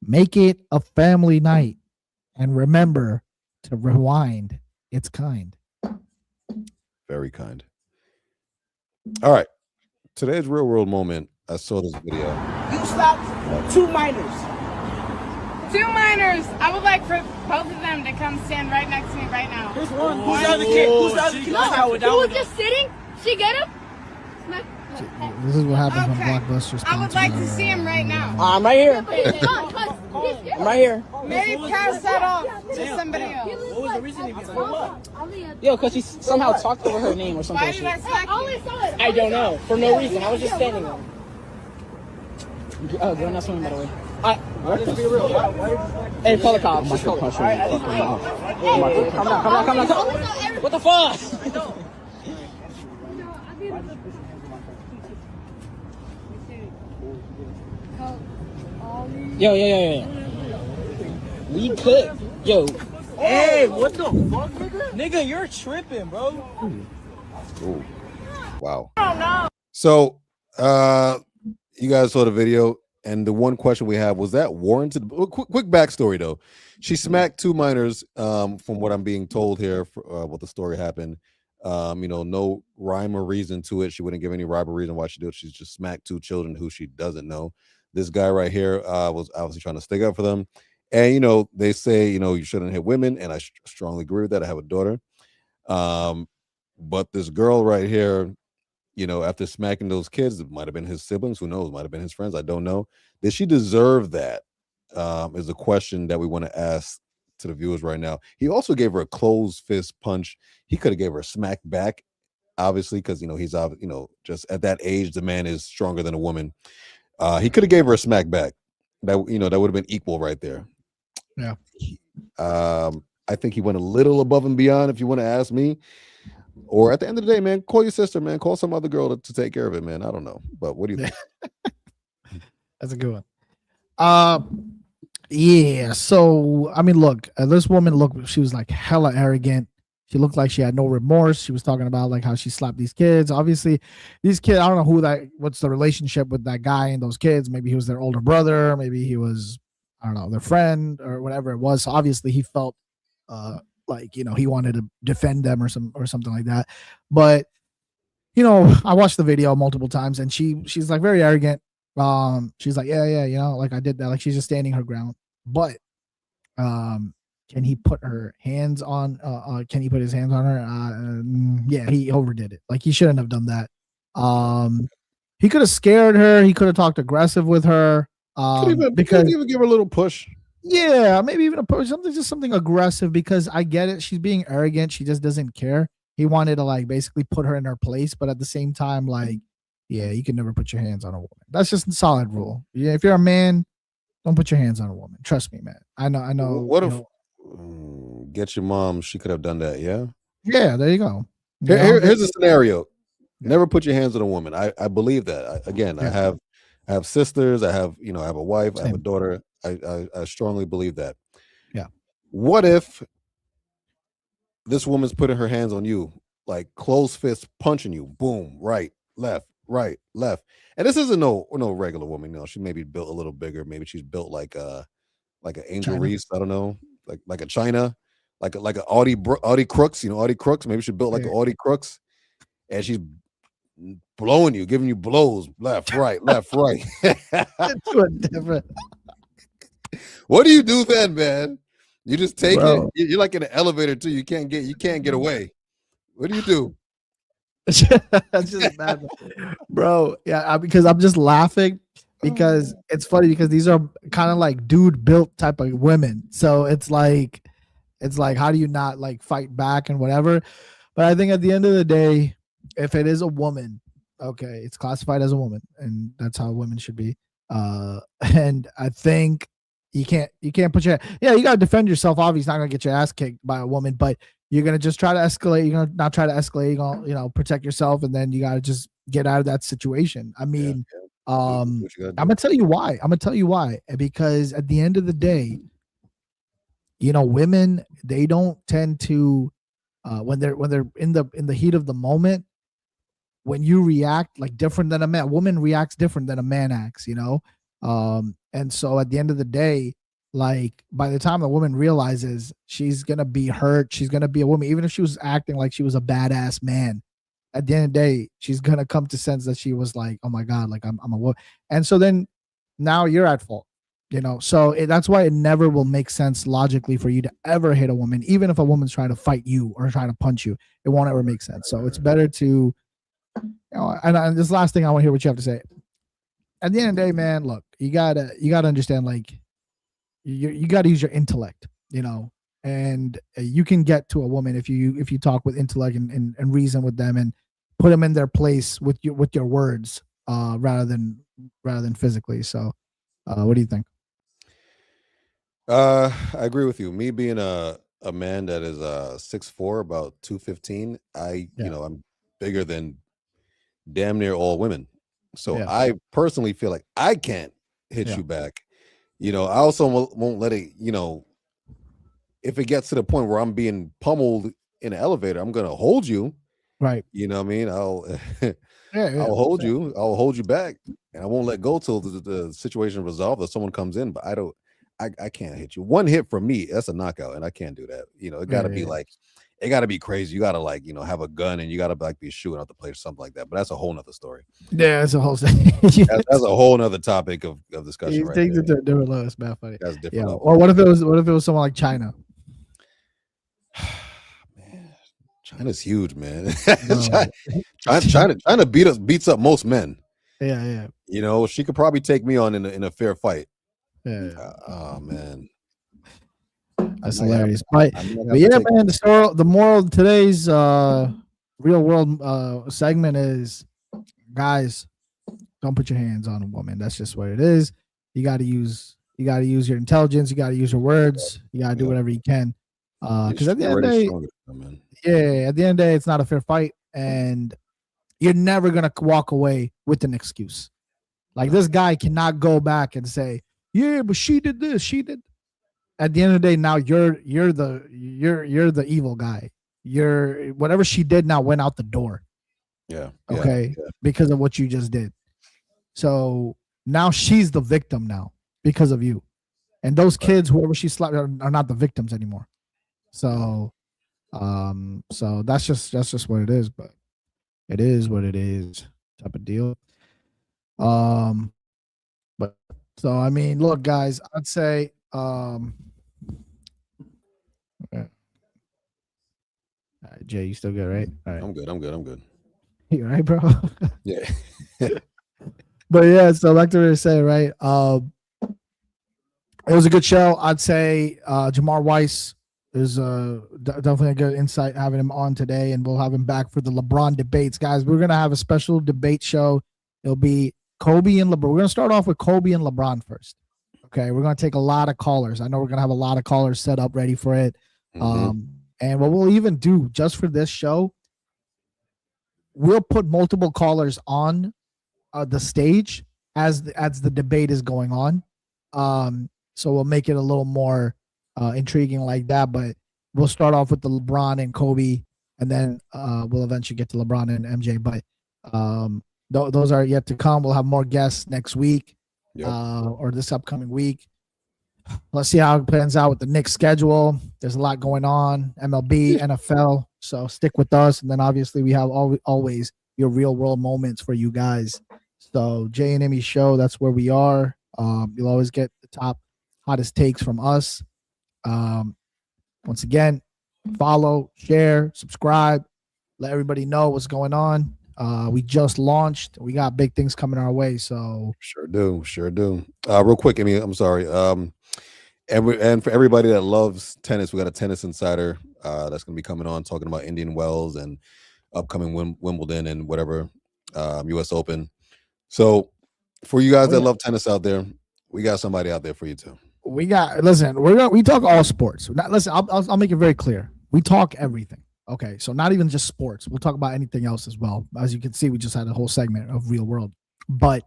S2: Make it a family night, and remember to rewind. It's kind.
S3: very kind. All right. Today's real world moment. I saw this video.
S7: You stopped 2 minors.
S8: 2 minors. I would like for both of them to come stand right next to me right now.
S7: Here's one. Who's the other kid? Who's the other kid?
S8: Who was just sitting? She get him?
S2: This is what happens
S8: Okay.
S2: when Blockbuster.
S8: I would like to see him right now.
S7: I'm right here. I'm right here.
S8: Maybe pass that off to somebody else.
S7: What was the reason for what? Yo, because she somehow talked over her name or something.
S8: Why did I smack you?
S7: I don't know. For no reason. I was just standing there. Oh, girl, not swimming, by the way. Let's be real. Hey, call the cops. Just call the cops. Come down. What the fuck? Yo. We could. Yo. Hey, what the fuck, nigga? Nigga, you're tripping, bro.
S3: Ooh. Wow. So, you guys saw the video, and the one question we have was that warranted. Quick backstory though. She smacked 2 minors. From what I'm being told here, what the story happened. No rhyme or reason to it. She wouldn't give any rhyme or reason why she did it. She's just smacked 2 children who she doesn't know. This guy right here was obviously trying to stick up for them. And, they say, you shouldn't hit women. And I strongly agree with that. I have a daughter. But this girl right here, after smacking those kids, it might have been his siblings. Who knows? Might have been his friends. I don't know. Did she deserve that? Is a question that we want to ask to the viewers right now. He also gave her a closed fist punch. He could have gave her a smack back, obviously, because, he's, just at that age, the man is stronger than a woman. He could have gave her a smack back. That that would have been equal right there.
S2: Yeah.
S3: I think he went a little above and beyond, if you want to ask me. Or at the end of the day, man, call your sister, man. Call some other girl to take care of it, man. I don't know. But what do you think?
S2: That's a good one. Yeah. So I mean, look, this woman she was like hella arrogant. She looked like she had no remorse. She was talking about like how she slapped these kids. Obviously, these kids, I don't know what's the relationship with that guy and those kids. Maybe he was their older brother. Maybe he was, I don't know, their friend or whatever it was. So obviously he felt like, he wanted to defend them or something like that. But, I watched the video multiple times and she's like very arrogant. She's like, yeah, like I did that. Like she's just standing her ground. But, can he put her hands on? Can he put his hands on her? Yeah, he overdid it. Like he shouldn't have done that. He could have scared her. He could have talked aggressive with her. Because
S3: even give her a little push.
S2: Yeah, maybe even a push, something aggressive. Because I get it. She's being arrogant. She just doesn't care. He wanted to like basically put her in her place, but at the same time, like, yeah, you can never put your hands on a woman. That's just a solid rule. Yeah, if you're a man, don't put your hands on a woman. Trust me, man. I know.
S3: What if? Get your mom. She could have done that. Yeah.
S2: Yeah. There you go.
S3: Here's a scenario. Never put your hands on a woman. I believe that. I have sisters. I have a wife. I have a daughter. I strongly believe that.
S2: Yeah.
S3: What if this woman's putting her hands on you, like closed fist punching you? Boom. Right. Left. And this isn't no regular woman. She may be built a little bigger. Maybe she's built like an Angel
S2: China.
S3: Reese. I don't know. Like a China, like an Audi Crooks, Audi Crooks. Maybe she built like an Audi Crooks, and she's blowing you, giving you blows, left, right. What do you do then, man? You just take it. You're like in an elevator too. You can't get away. What do you do?
S2: That's just bad, bro. Yeah, because I'm just laughing because it's funny because these are kind of like dude built type of women. So it's like how do you not like fight back and whatever? But I think at the end of the day, if it is a woman, okay, it's classified as a woman, and that's how women should be. And I think You can't put your, yeah, you got to defend yourself. Obviously, not going to get your ass kicked by a woman, but you're going to just try to escalate. You're going to not try to escalate. You're going to, protect yourself. And then you got to just get out of that situation. I mean, I'm going to tell you why. I'm going to tell you why. Because at the end of the day, women, they don't tend to, when they're in the heat of the moment, when you react like different than a man, a woman reacts different than a man acts, and so at the end of the day, like by the time the woman realizes she's gonna be hurt, she's gonna be a woman, even if she was acting like she was a badass man. At the end of the day, she's gonna come to sense that she was like, oh my god, like I'm a woman, and so then now you're at fault. So that's why it never will make sense logically for you to ever hit a woman, even if a woman's trying to fight you or trying to punch you. It won't ever make sense. So it's better to, and this last thing I want to hear what you have to say. At the end of the day, man, look, you gotta understand, like, you gotta use your intellect, and you can get to a woman if you talk with intellect and reason with them and put them in their place with your words, rather than physically. So, what do you think?
S3: I agree with you. Me being a man that is 6'4", about 215, I'm bigger than damn near all women. So I personally feel like I can't hit you back. I also won't let it, if it gets to the point where I'm being pummeled in an elevator, I'm going to hold you.
S2: Right.
S3: You know what I mean? I'll hold you. I'll hold you back, and I won't let go till the situation resolved or someone comes in. But I can't hit you. One hit from me, that's a knockout, and I can't do that. It got to be like, it got to be crazy. You got to like, have a gun and you got to like be shooting out the place or something like that. But that's a whole nother story.
S2: Yeah, that's a whole thing.
S3: that's a whole nother topic of discussion.
S2: He takes it to a different level. It's bad funny.
S3: That's different.
S2: Yeah. Or what if it was someone like China?
S3: Man, China's huge, man. China beats up most men.
S2: Yeah.
S3: She could probably take me on in a fair fight.
S2: Yeah.
S3: Oh man.
S2: That's hilarious. But yeah, man, the moral of today's real world segment is, guys, don't put your hands on a woman. That's just what it is. You got to use your intelligence. You got to use your words. You got to do whatever you can. Because at the end of the day, at the end of the day, it's not a fair fight, and you're never gonna walk away with an excuse. Like, this guy cannot go back and say, yeah, but she did this, she did. At the end of the day, now you're the evil guy. Whatever she did now went out the door.
S3: Yeah.
S2: Okay. Yeah. Because of what you just did. So now she's the victim now because of you. And those kids, whoever she slapped, are not the victims anymore. So so that's just what it is, but it is what it is, type of deal. But so I mean, look, guys, I'd say all right, Jay, you still good, right? All right.
S3: I'm good.
S2: You all right, bro?
S3: Yeah.
S2: But yeah, so like to say, right? It was a good show. I'd say Jamar Weiss is definitely a good insight having him on today, and we'll have him back for the LeBron debates, guys. We're gonna have a special debate show. It'll be Kobe and LeBron. We're gonna start off with Kobe and LeBron first. Okay, we're gonna take a lot of callers. I know we're gonna have a lot of callers set up ready for it. And what we'll even do just for this show, we'll put multiple callers on the stage as the debate is going on. So we'll make it a little more intriguing like that. But we'll start off with the LeBron and Kobe, and then we'll eventually get to LeBron and MJ. But those are yet to come. We'll have more guests next week, or this upcoming week. Let's see how it plans out with the Knicks schedule. There's a lot going on, MLB, NFL. So stick with us. And then obviously we have always your real world moments for you guys. So Jay and Immi Show, that's where we are. You'll always get the top hottest takes from us. Once again, follow, share, subscribe, let everybody know what's going on. We just launched. We got big things coming our way. So
S3: sure do. Real quick, I mean, I'm sorry. And for everybody that loves tennis, we got a tennis insider that's going to be coming on talking about Indian Wells and upcoming Wimbledon and whatever, U.S. Open. So for you guys that love tennis out there, we got somebody out there for you too.
S2: we got. Listen, we talk all sports. Listen, I'll make it very clear. We talk everything. Okay, so not even just sports. We'll talk about anything else as well. As you can see, we just had a whole segment of real world. But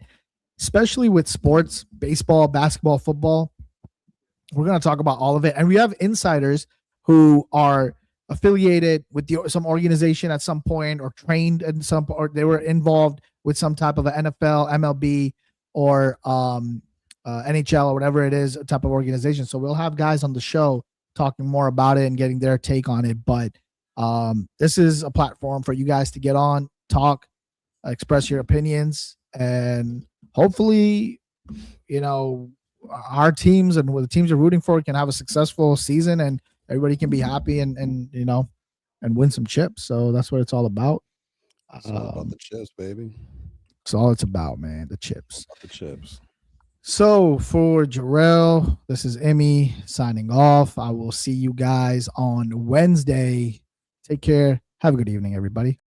S2: especially with sports, baseball, basketball, football, we're going to talk about all of it. And we have insiders who are affiliated with some organization at some point, or trained in some, or they were involved with some type of an NFL, MLB, or NHL, or whatever it is, a type of organization. So we'll have guys on the show talking more about it and getting their take on it. But this is a platform for you guys to get on, talk, express your opinions, and hopefully, our teams and what the teams are rooting for can have a successful season, and everybody can be happy and win some chips. So that's what it's all about.
S3: It's all about the chips, baby.
S2: It's all it's about, man. The chips.
S3: The chips.
S2: So for Jarrell, this is Immi signing off. I will see you guys on Wednesday. Take care. Have a good evening, everybody.